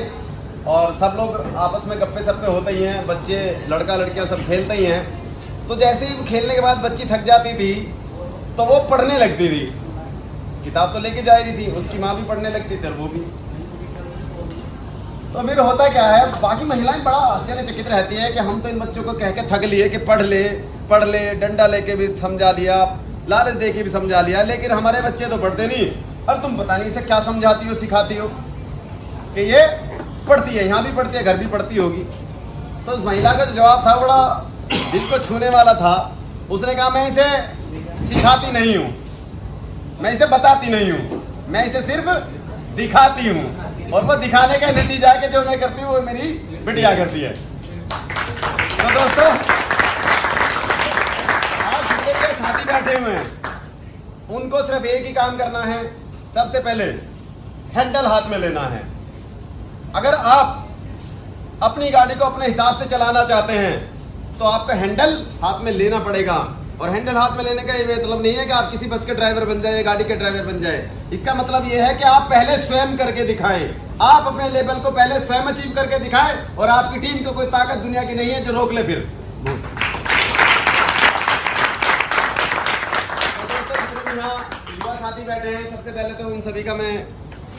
और सब लोग आपस में गप्पे सप्पे होते ही हैं, बच्चे लड़का लड़कियां सब खेलते ही हैं। तो जैसे ही वो खेलने के बाद बच्ची थक जाती थी तो वो पढ़ने लगती थी। किताब तो लेके जा रही थी, उसकी माँ भी पढ़ने लगती थी और वो भी। तो फिर होता क्या है, बाकी महिलाएं बड़ा आश्चर्यचकित रहती है कि हम तो इन बच्चों को कह के थक लिए कि पढ़ ले, डंडा लेके भी समझा लिया, लालच दे के भी समझा लिया, लेकिन हमारे बच्चे तो पढ़ते नहीं। और तुम पता नहीं इसे क्या समझाती हो, सिखाती हो कि ये पढ़ती है, यहाँ भी पढ़ती है, घर भी पढ़ती होगी। तो उस महिला का जो जवाब था बड़ा दिल को छूने वाला था। उसने कहा मैं इसे सिखाती नहीं हूँ, मैं इसे बताती नहीं हूँ, मैं इसे सिर्फ दिखाती हूँ, और वो दिखाने का नतीजा है कि जो मैं करती हूँ वो मेरी बिटिया करती है। तो दोस्तों आज जितने भी साथी बैठे हुए हैं, उनको सिर्फ एक ही काम करना है। सबसे पहले हैंडल हाथ में लेना है। अगर आप अपनी गाड़ी को अपने हिसाब से चलाना चाहते हैं तो आपको हैंडल हाथ में लेना पड़ेगा। और हैंडल हाथ में लेने का ये मतलब नहीं है कि आप किसी बस के ड्राइवर बन जाए, गाड़ी के ड्राइवर बन जाए। इसका मतलब ये है कि आप पहले स्वयं करके दिखाएं, आप अपने लेवल को पहले स्वयं अचीव करके दिखाएं, और आपकी टीम को कोई ताकत दुनिया की नहीं है जो रोक ले। फिर यहाँ युवा साथी बैठे हैं, सबसे पहले तो उन सभी का मैं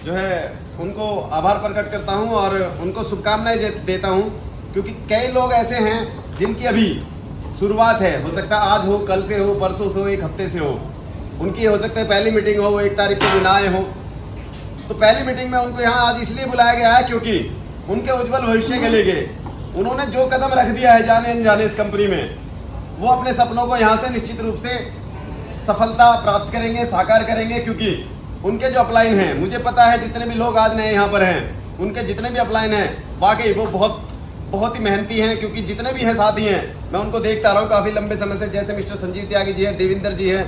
जो है उनको आभार प्रकट करता हूँ और उनको शुभकामनाएं देता हूँ, क्योंकि कई लोग ऐसे हैं जिनकी अभी शुरुआत है। हो सकता है आज हो, कल से हो, परसों से हो, एक हफ्ते से हो, उनकी हो सकता है पहली मीटिंग हो, वो 1 तारीख को दिन आए हो। तो पहली मीटिंग में उनको यहाँ आज इसलिए बुलाया गया है क्योंकि उनके उज्जवल भविष्य के लिए उन्होंने जो कदम रख दिया है जाने अनजाने इस कंपनी में, वो अपने सपनों को यहाँ से निश्चित रूप से सफलता प्राप्त करेंगे, साकार करेंगे। क्योंकि उनके जो अपलाइन हैं, मुझे पता है जितने भी लोग आज नए यहाँ पर हैं, उनके जितने भी अपलाइन हैं वाकई वो बहुत ही मेहनती हैं। क्योंकि जितने भी हैं साथी हैं, मैं उनको देखता रहा हूँ काफ़ी लंबे समय से। जैसे मिस्टर संजीव त्यागी जी हैं, देविंदर जी हैं,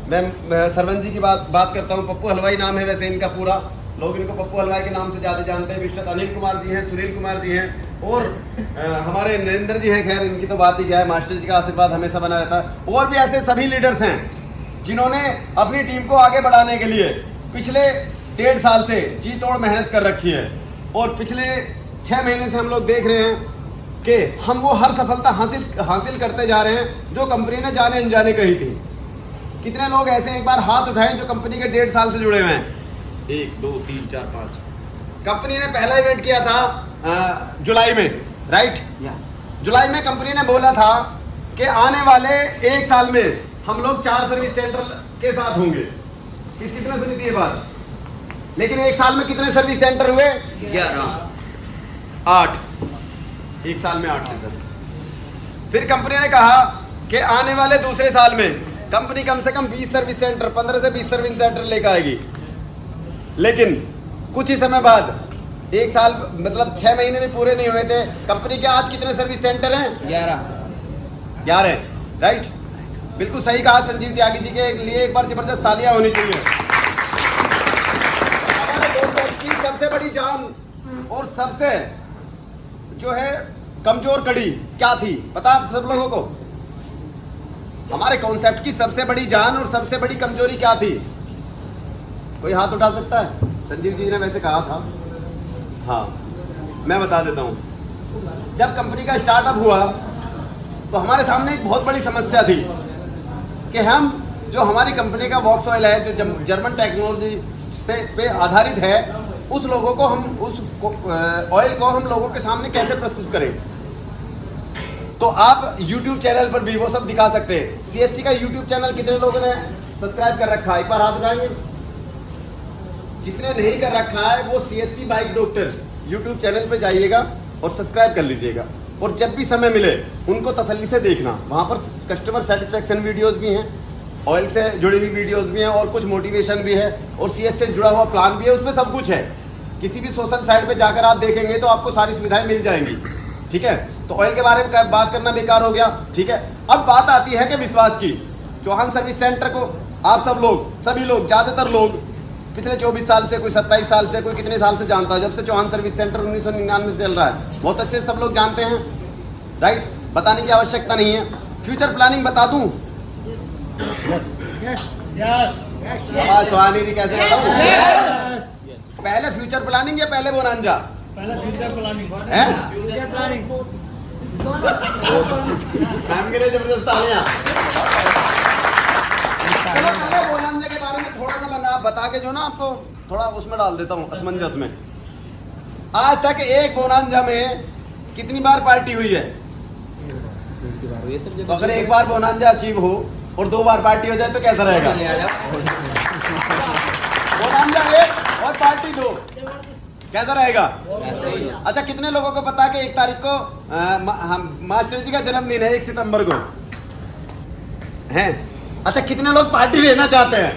मैं सरवन जी की बात करता हूँ। पप्पू हलवाई नाम है वैसे इनका पूरा, लोग इनको पप्पू हलवाई के नाम से ज़्यादा जानते हैं। मिस्टर अनिल कुमार जी हैं, सुनील कुमार जी हैं, और हमारे नरेंद्र जी हैं। खैर इनकी तो बात ही क्या है, मास्टर जी का आशीर्वाद हमेशा बना रहता है। और भी ऐसे सभी लीडर्स हैं जिन्होंने अपनी टीम को आगे बढ़ाने के लिए पिछले 1.5 साल से जी तोड़ मेहनत कर रखी है। और पिछले 6 महीने से हम लोग देख रहे हैं कि हम वो हर सफलता हासिल करते जा रहे हैं जो कंपनी ने जाने अनजाने कही थी। कितने लोग ऐसे एक बार हाथ उठाएं जो कंपनी के 1.5 साल से जुड़े हुए हैं? 1 2 3 4 5। कंपनी ने पहला इवेंट किया था जुलाई में, राइट? जुलाई में कंपनी ने बोला था कि आने वाले 1 साल में हम लोग 4 सर्विस सेंटर के साथ होंगे। किसने सुनी थी ये बात? लेकिन 1 साल में कितने सर्विस सेंटर हुए? 8। 1 साल में 8 सर। फिर कंपनी ने कहा कि आने वाले दूसरे साल में कंपनी कम से कम 20 सर्विस सेंटर, 15 से 20 सर्विस सेंटर लेकर आएगी। लेकिन कुछ ही समय बाद, 1 साल मतलब 6 महीने भी पूरे नहीं हुए थे, कंपनी के आज कितने सर्विस सेंटर हैं? 11, राइट? बिल्कुल सही कहा संजीव त्यागी जी के लिए एक बार जबरदस्त तालियां होनी चाहिए। हमारे कॉन्सेप्ट की सबसे बड़ी जान और सबसे जो है कमजोर कड़ी क्या थी पता आप सब लोगों को? हमारे कॉन्सेप्ट की सबसे बड़ी जान और सबसे बड़ी कमजोरी क्या थी? कोई हाथ उठा सकता है? संजीव जी ने वैसे कहा था। हाँ, मैं बता देता हूँ। जब कंपनी का स्टार्टअप हुआ तो हमारे सामने एक बहुत बड़ी समस्या थी कि हम जो हमारी कंपनी का वॉक्स ऑयल है जो जर्मन टेक्नोलॉजी से पे आधारित है, उस लोगों को हम उस ऑयल को हम लोगों के सामने कैसे प्रस्तुत करें। तो आप YouTube चैनल पर भी वो सब दिखा सकते हैं। CSC का YouTube चैनल कितने लोगों ने सब्सक्राइब कर रखा है? एक बार हाथ उठाएंगे। जिसने नहीं कर रखा है वो CSC bike doctor YouTube channel पे जाइएगा और सब्सक्राइब कर लीजिएगा, और जब भी समय मिले उनको तसल्ली से देखना। वहाँ पर कस्टमर सेटिस्फेक्शन वीडियोस भी हैं, ऑयल से जुड़ी हुई वीडियोस भी हैं, और कुछ मोटिवेशन भी है, और CS से जुड़ा हुआ प्लान भी है। उसमें सब कुछ है। किसी भी सोशल साइट पे जाकर आप देखेंगे तो आपको सारी सुविधाएं मिल जाएंगी। ठीक है, तो ऑयल के बारे में बात करना बेकार हो गया। ठीक है, अब बात आती है कि विश्वास की। चौहान सर्विस सेंटर को आप सब लोग, सभी लोग, ज़्यादातर लोग पिछले 24 साल से, कोई 27 साल से, कोई कितने साल से जानता है। जब से चौहान सर्विस सेंटर 1999 से चल रहा है, बहुत अच्छे से सब लोग जानते हैं, राइट? बताने की आवश्यकता नहीं है। फ्यूचर प्लानिंग बता दूं? आवाज तो आ नहीं रही, कैसे बताऊं? पहले फ्यूचर प्लानिंग या पहले बोनांजा? पहले फ्यूचर प्लानिंग है। फ्यूचर प्लानिंग मैम के लिए जबरदस्त तालियां। चलो पहले बोनांजा के बारे में थोड़ा सा मैं बता के जो ना आपको थोड़ा उसमें डाल देता हूँ, असमंजस में। आज तक एक बोनांजा में कितनी बार पार्टी हुई है? तो अगर एक बार बोनांजा अचीव हो और 2 बार पार्टी हो जाए तो कैसा रहेगा? बोनांजा 1 और पार्टी 2, कैसा रहेगा? अच्छा, कितने लोगों को पता है कि 1 तारीख को मास्टर जी का जन्मदिन है, 1 सितंबर को है? अच्छा, कितने लोग पार्टी लेना चाहते हैं?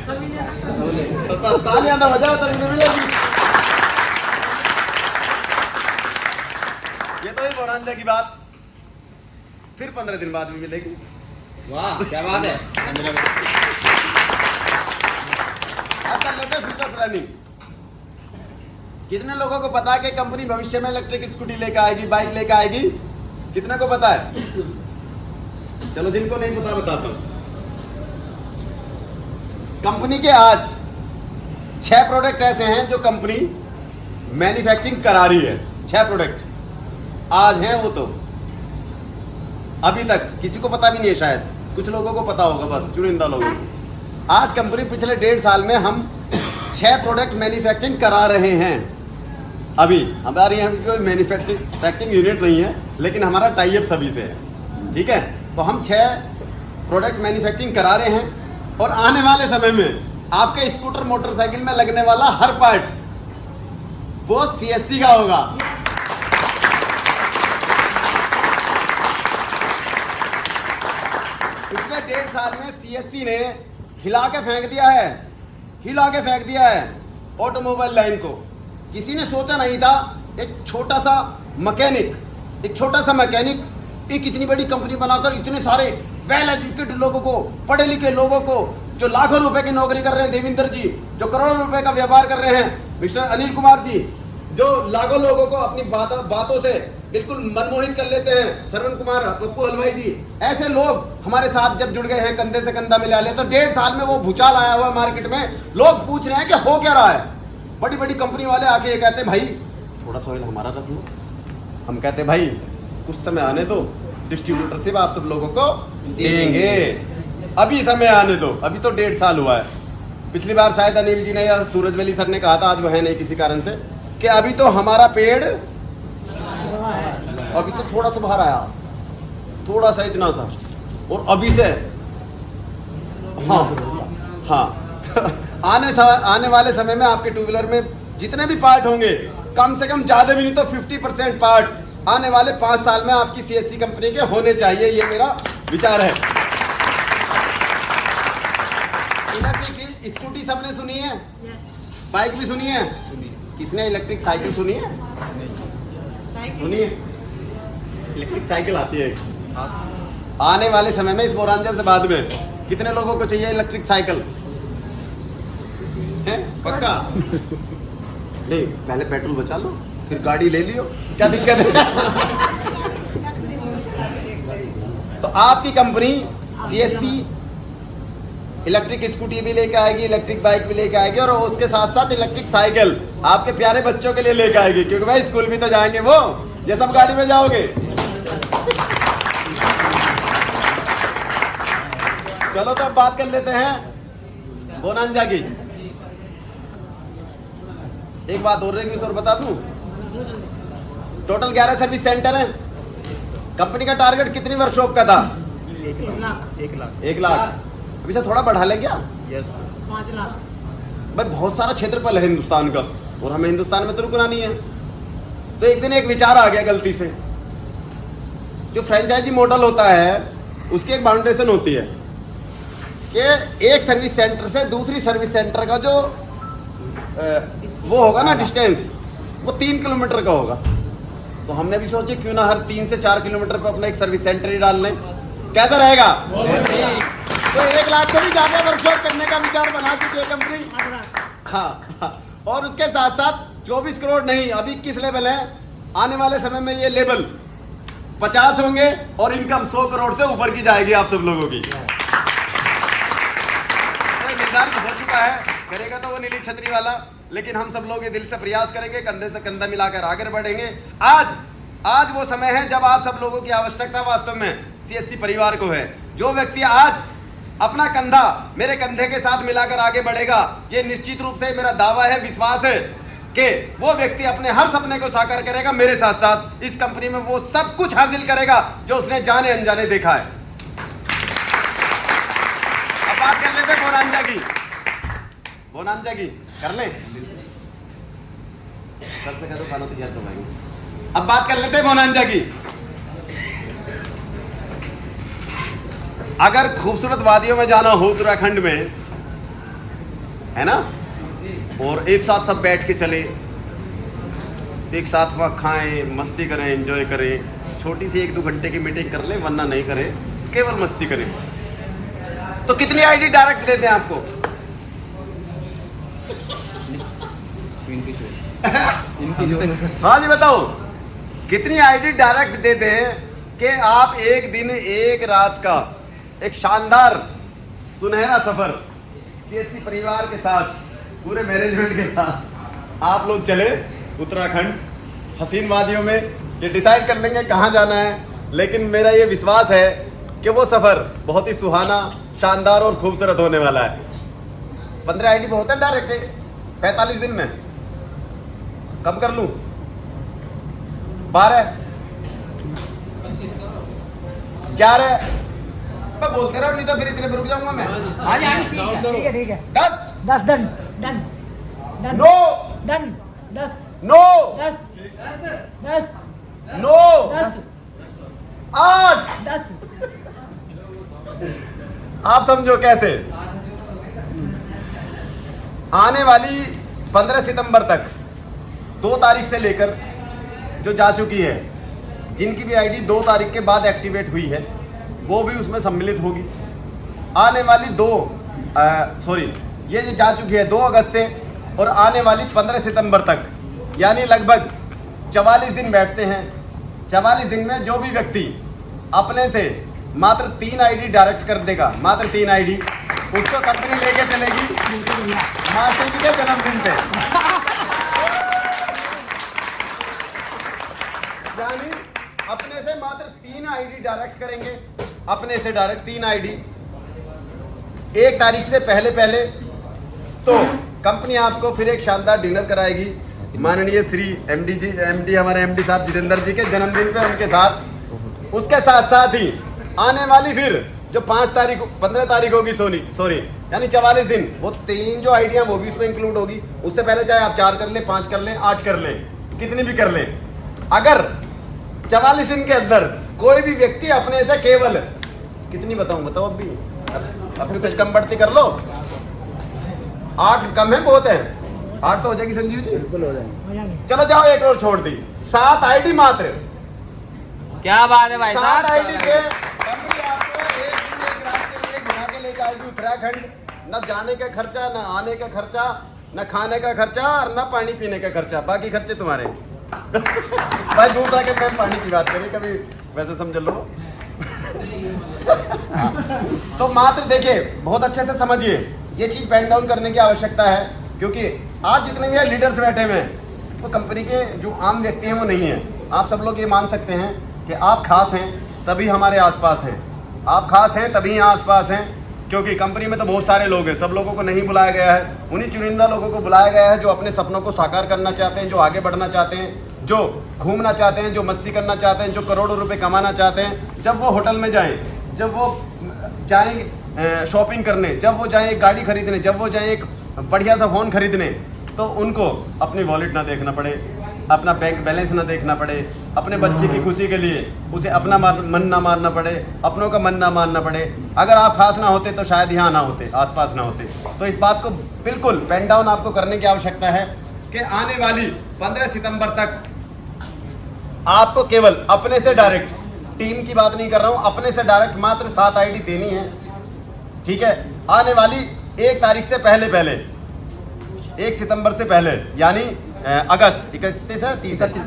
तो तालियां ना बजाओ तभी नहीं मिलेगी। ये तो ही बोनांजा की बात, फिर 15 दिन बाद भी मिलेगी। वाह, क्या बात है। अब कर लेते हैं फ्यूचर प्लानिंग। कितने लोगों को पता है कि कंपनी भविष्य में इलेक्ट्रिक स्कूटी लेकर आएगी, बाइक लेकर आएगी? कितने को पता है? चलो, जिनको नहीं पता बताता हूं। कंपनी के आज 6 प्रोडक्ट ऐसे हैं जो कंपनी मैन्युफैक्चरिंग करा रही है। 6 प्रोडक्ट आज हैं, वो तो अभी तक किसी को पता भी नहीं है, शायद कुछ लोगों को पता होगा, बस चुनिंदा लोगों को। आज कंपनी पिछले 1.5 साल में हम 6 प्रोडक्ट मैन्युफैक्चरिंग करा रहे हैं। अभी हमारी यहाँ कोई मैन्युफैक्चरिंग यूनिट नहीं है, लेकिन हमारा टाई अप सभी से है। ठीक है, तो हम 6 प्रोडक्ट मैन्युफैक्चरिंग करा रहे हैं, और आने वाले समय में आपके स्कूटर मोटरसाइकिल में लगने वाला हर पार्ट वो CSC का होगा। पिछले 1.5 साल में CSC ने हिला के फेंक दिया है ऑटोमोबाइल लाइन को। किसी ने सोचा नहीं था एक छोटा सा मैकेनिक एक इतनी बड़ी कंपनी बनाकर इतने सारे वेल एजुकेटेड लोगों को, पढ़े लिखे लोगों को, जो लाखों रुपए की नौकरी कर रहे हैं, देवेंद्र जी जो करोड़ों रुपए का व्यापार कर रहे हैं, मिस्टर अनिल कुमार जी जो लाखों लोगों को अपनी बातों से बिल्कुल मनमोहित कर लेते हैं, श्रवण कुमार, पप्पू हलवाई जी, ऐसे लोग हमारे साथ जब जुड़ गए हैं, कंधे से कंधा मिला ले, तो 1.5 साल में वो भूचाल आया हुआ है मार्केट में। लोग पूछ रहे हैं कि हो क्या रहा है। बड़ी बड़ी कंपनी वाले आके ये कहते हैं भाई थोड़ा सा ऑयल हमारा रख लो। हम कहते हैं भाई कुछ समय आने दो, डिस्ट्रीब्यूटरशिप आप सब लोगों को देंगे, अभी समय आने दो। अभी तो 1.5 साल हुआ है। पिछली बार शायद अनिल जी ने या सूरजवली सर ने कहा था, आज वो है नहीं किसी कारण से, कि अभी तो हमारा पेड़ अभी तो थोड़ा सा बाहर आया, थोड़ा सा, इतना सा, और अभी से आने वाले समय में आपके 2 व्हीलर में जितने भी पार्ट होंगे, कम से कम ज्यादा भी नहीं तो 50% पार्ट आने वाले 5 साल में आपकी CSC कंपनी के होने चाहिए। ये मेरा विचार है। इलेक्ट्रिक स्कूटी सबने सुनी है? बाइक भी सुनी है? किसने इलेक्ट्रिक साइकिल सुनी है? सुनिए, इलेक्ट्रिक साइकिल आती है। आने वाले समय में इस बोरांजा से बाद में कितने लोगों को चाहिए इलेक्ट्रिक साइकिल है? पक्का? नहीं, पहले पेट्रोल बचा लो, फिर गाड़ी ले लियो, क्या दिक्कत है? तो आपकी कंपनी CSC इलेक्ट्रिक स्कूटी भी लेके आएगी, इलेक्ट्रिक बाइक भी लेके आएगी, और उसके साथ साथ इलेक्ट्रिक साइकिल आपके प्यारे बच्चों के लिए लेके आएगी, क्योंकि भाई स्कूल भी तो जाएंगे वो, ये सब गाड़ी में जाओगे। चलो तो अब बात कर लेते हैं बोनांजा की। एक बात और रहेगी और बता दूं, टोटल 11 सर्विस सेंटर हैं। कंपनी का टारगेट कितनी वर्कशॉप का था? 1 लाख। अभी से थोड़ा बढ़ा ले क्या? यस 5 लाख। भाई बहुत सारा क्षेत्रफल है हिंदुस्तान का, और हमें हिंदुस्तान में तो रुकना नहीं है। तो एक दिन एक विचार आ गया गलती से, जो फ्रेंचाइजी मॉडल होता है उसकी एक बाउंडेशन होती है कि एक सर्विस सेंटर से दूसरी सर्विस सेंटर का जो वो होगा ना डिस्टेंस, वो 3 किलोमीटर का होगा। तो हमने भी सोचे क्यों ना हर 3 से 4 किलोमीटर पर अपना एक सर्विस सेंटर ही डाल लें, कैसा रहेगा? तो 1 लाख से भी ज्यादा वर्कशॉप करने का विचार बना चुकी है कंपनी। हाँ, और उसके साथ साथ 24 करोड़ नहीं, अभी 21 लेवल है। आने वाले समय में ये लेवल 50 होंगे और इनकम 100 करोड़ से ऊपर की जाएगी आप सब लोगों की। निर्धारित हो चुका है, करेगा तो वो नीली छतरी वाला, लेकिन हम सब लोग ये दिल से प्रयास करेंगे, कंधे से कंधा मिलाकर आगे बढ़ेंगे। आज वो समय है जब आप सब लोगों की आवश्यकता वास्तव में CSC परिवार को है। जो व्यक्ति आज अपना कंधा मेरे कंधे के साथ मिलाकर आगे बढ़ेगा, ये निश्चित रूप से मेरा दावा है, विश्वास है कि वो व्यक्ति अपने हर सपने को साकार करेगा। मेरे साथ साथ इस कंपनी में वो सब कुछ हासिल करेगा जो उसने जाने अनजाने देखा है। अब बात कर लेते हैं बोनांजा की कर ले, सर से कह दो खाना तो याद दबाएंगे। अब बात कर लेते हैं बोनांजा की। अगर खूबसूरत वादियों में जाना हो उत्तराखंड में, है ना, और एक साथ सब बैठ के चले, एक साथ वहाँ खाएं, मस्ती करें, एंजॉय करें, छोटी सी 1-2 घंटे की मीटिंग कर लें, वरना नहीं करें, केवल मस्ती करें, तो कितनी आईडी डायरेक्ट देते हैं आपको? हाँ जी बताओ, कितनी आईडी डायरेक्ट देते हैं कि आप एक दिन एक रात का एक शानदार सुनहरा सफर CSC परिवार के साथ, पूरे मैनेजमेंट के साथ आप लोग चले उत्तराखंड हसीन वादियों में। ये डिसाइड कर लेंगे कहाँ जाना है, लेकिन मेरा ये विश्वास है कि वो सफर बहुत ही सुहाना, शानदार और खूबसूरत होने वाला है। 15 आईडी बहुत है डायरेक्ट 45 दिन में, कम कर लूं 12 11 मैं बोलते रहो, नहीं तो फिर इतने में रुक जाऊंगा मैं। ठीक है 10 डन 9 डन 10 9 10 10 9 10 8 10। आप समझो कैसे। आने वाली 15 सितंबर तक 2 तारीख से लेकर जो जा चुकी है, जिनकी भी आईडी 2 तारीख के बाद एक्टिवेट हुई है, वो भी उसमें सम्मिलित होगी। आने वाली ये जो जा चुकी है 2 अगस्त से, और आने वाली 15 सितंबर तक, यानी लगभग 44 दिन बैठते हैं। 44 दिन में जो भी व्यक्ति अपने से मात्र 3 आईडी डायरेक्ट कर देगा, मात्र 3 आईडी, उसको कंपनी लेके चलेगी मास्टर जी के जन्मदिन पे। यानी अपने से मात्र 3 आईडी डायरेक्ट करेंगे, अपने से डायरेक्ट 3 आईडी 1 तारीख से पहले तो कंपनी आपको फिर एक शानदार डिनर कराएगी माननीय श्री एमडी हमारे एमडी साहब जितेंद्र जी के जन्मदिन पे उनके साथ। उसके साथ साथ ही आने वाली फिर जो 15 तारीख होगी सॉरी यानी 44 दिन, वो 3 जो आइडिया वो भी उसमें इंक्लूड होगी। उससे पहले चाहे आप 4 कर लें, 5 कर लें, 8 कर लें, कितनी भी कर लें, अगर 44 दिन के अंदर कोई भी व्यक्ति अपने से केवल कितनी बताऊं, बताओ अब भी कुछ कम बढ़ती कर लो। 8 कम है, बहुत है, 8 तो हो जाएगी संजीव जी, बिल्कुल हो जाएगी। चलो जाओ, एक और छोड़ दी, 7 आईडी मात्र। क्या बात है भाई साहब, 7 आईडी के कंपनी आपको एक रात के लिए घुमा के लेकर जाएगी उत्तराखंड, न जाने का खर्चा, न आने का खर्चा, न खाने का खर्चा और न पानी पीने का खर्चा, बाकी खर्चे तुम्हारे। भाई दूसरा के मैं पानी की बात करी कभी, वैसे समझ लो। तो मात्र देखिए, बहुत अच्छे से समझिए, ये चीज़ पेन डाउन करने की आवश्यकता है, क्योंकि आज जितने भी लीडर्स बैठे हुए हैं वो कंपनी के जो आम व्यक्ति हैं वो नहीं है। आप सब लोग ये मान सकते हैं कि आप खास हैं तभी हमारे आसपास हैं, आप खास हैं तभी यहाँ आसपास हैं, क्योंकि कंपनी में तो बहुत सारे लोग हैं, सब लोगों को नहीं बुलाया गया है, उन्हीं चुनिंदा लोगों को बुलाया गया है जो अपने सपनों को साकार करना चाहते हैं, जो आगे बढ़ना चाहते हैं, जो घूमना चाहते हैं, जो मस्ती करना चाहते हैं, जो करोड़ों रुपए कमाना चाहते हैं। जब वो होटल में जाएं, जब वो जाएं शॉपिंग करने, जब वो जाएं एक गाड़ी खरीदने, जब वो जाएं एक बढ़िया सा फ़ोन खरीदने, तो उनको अपनी वॉलेट ना देखना पड़े, अपना बैंक बैलेंस ना देखना पड़े, अपने बच्चे की खुशी के लिए उसे अपना मन ना मारना पड़े, अपनों का मन ना मारना पड़े। अगर आप खास ना होते तो शायद यहाँ ना होते, आसपास ना होते। तो इस बात को बिल्कुल पेन डाउन आपको करने की आवश्यकता है कि आने वाली 15 सितंबर तक आपको केवल अपने से डायरेक्ट, टीम की बात नहीं कर रहा हूँ, अपने से डायरेक्ट मात्र 7 आईडी देनी है, ठीक है। आने वाली 1 तारीख से पहले 1 सितंबर से पहले, यानी अगस्त 31 है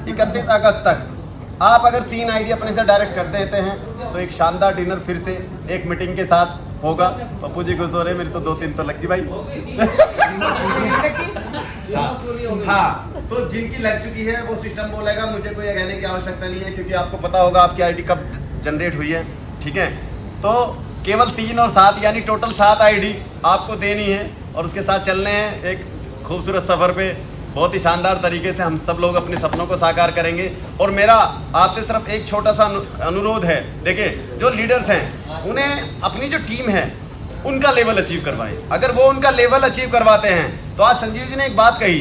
31 अगस्त तक आप अगर 3 आईडी अपने से डायरेक्ट कर देते हैं तो एक शानदार डिनर फिर से एक मीटिंग के साथ होगा। पप्पू जी खुश हो रहे, मेरी तो 2-3 तो लग गई भाई। हाँ, तो जिनकी लग चुकी है वो सिस्टम बोलेगा, मुझे कोई कहने की आवश्यकता नहीं है, क्योंकि आपको पता होगा आपकी आईडी कब जनरेट हुई है, ठीक है। तो केवल 3 और 7 यानी टोटल 7 आईडी आपको देनी है और उसके साथ चलने हैं एक खूबसूरत सफ़र पे। बहुत ही शानदार तरीके से हम सब लोग अपने सपनों को साकार करेंगे। और मेरा आपसे सिर्फ एक छोटा सा अनुरोध है, देखिए जो लीडर्स हैं उन्हें अपनी जो टीम है उनका लेवल अचीव करवाएं। अगर वो उनका लेवल अचीव करवाते हैं तो आज संजीव जी ने एक बात कही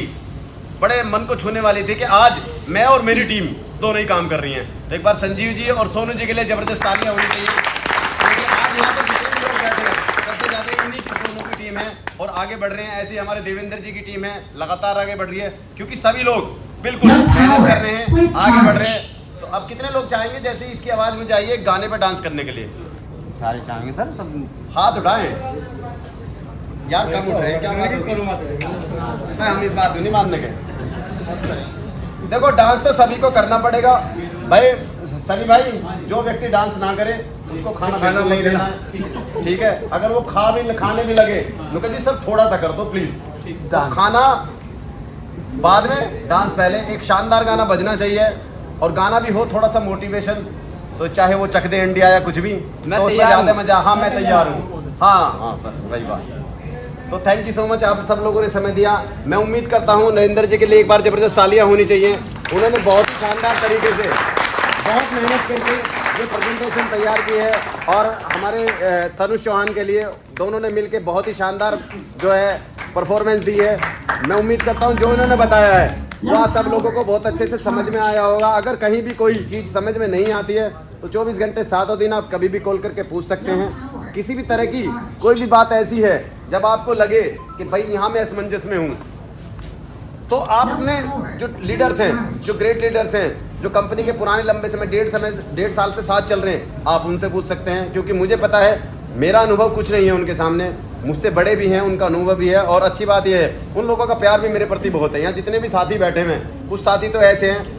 बड़े मन को छूने वाली थी कि आज मैं और मेरी टीम दोनों ही काम कर रही हैं। तो एक बार संजीव जी और सोनू जी के लिए ज़बरदस्त तालियां होनी चाहिए, क्योंकि आज यहाँ पर जितने भी लोग बैठे हैं सबसे ज़्यादा इन्हीं की दोनों की टीम है और आगे बढ़ रहे हैं। ऐसी हमारे देवेंद्र जी की टीम है, लगातार आगे बढ़ रही है, क्योंकि सभी लोग बिल्कुल मेहनत कर रहे हैं, आगे बढ़ रहे हैं। तो अब कितने लोग चाहेंगे जैसे इसकी आवाज़ में जाइए गाने पर डांस करने के लिए? सारे चाहेंगे सर, सब हाथ उठाएं यार, कम उठ रहे हैं क्या? मैं हम इस बात को नहीं मानने के। देखो डांस तो सभी को करना पड़ेगा भाई। सनी भाई, जो व्यक्ति डांस ना करे उसको खाना नहीं देना है, ठीक है। अगर वो खाने भी लगे नुका जी सर थोड़ा सा कर दो प्लीज, तो खाना बाद में, डांस पहले। एक शानदार गाना बजना चाहिए और गाना भी हो थोड़ा सा मोटिवेशन, तो चाहे वो चक दे इंडिया या कुछ भी, तो उसमें ज़्यादा मजा। हाँ मैं तैयार हूँ, हाँ सर वही बात। तो थैंक यू सो मच, आप सब लोगों ने समय दिया। मैं उम्मीद करता हूँ नरेंद्र जी के लिए एक बार ज़बरदस्त तालियां होनी चाहिए। उन्होंने बहुत ही शानदार तरीके से बहुत मेहनत करके ये प्रेजेंटेशन तैयार की है, और हमारे तनुष चौहान के लिए दोनों ने मिलकर बहुत ही शानदार जो है परफॉर्मेंस दी है। मैं उम्मीद करता हूँ जो उन्होंने बताया है वो आप सब लोगों को बहुत अच्छे से समझ में आया होगा। अगर कहीं भी कोई चीज़ समझ में नहीं आती है तो 24 घंटे 7 दिन आप कभी भी कॉल करके पूछ सकते हैं। किसी भी तरह की कोई भी बात ऐसी है जब आपको लगे कि भाई यहाँ मैं असमंजस में हूँ, तो आप अपने जो लीडर्स हैं, जो ग्रेट लीडर्स हैं, जो कंपनी के पुराने लंबे समय 1.5 साल से साथ चल रहे हैं, आप उनसे पूछ सकते हैं। क्योंकि मुझे पता है मेरा अनुभव कुछ नहीं है उनके सामने, मुझसे बड़े भी हैं, उनका अनुभव भी है। और अच्छी बात यह है उन लोगों का प्यार भी मेरे प्रति बहुत है। यहाँ जितने भी साथी बैठे हुए हैं, कुछ साथी तो ऐसे हैं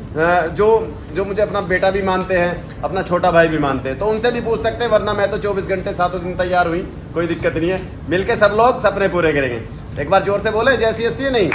जो मुझे अपना बेटा भी मानते हैं, अपना छोटा भाई भी मानते हैं, तो उनसे भी पूछ सकते हैं। वरना मैं तो 24 घंटे 7 दिन तैयार हुई, कोई दिक्कत नहीं है। मिलके सब लोग सपने पूरे करेंगे। एक बार जोर से बोले जय CSC नहीं,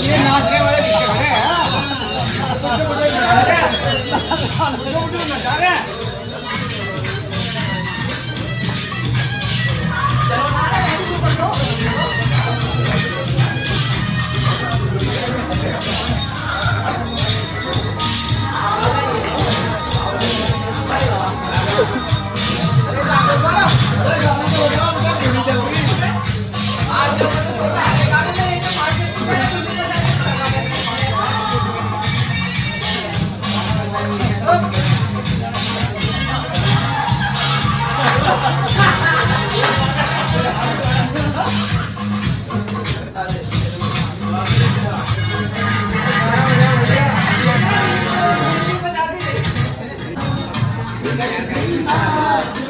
ये नाचने वाले पीछे खड़े हैं नचा रहे हैं। हाँ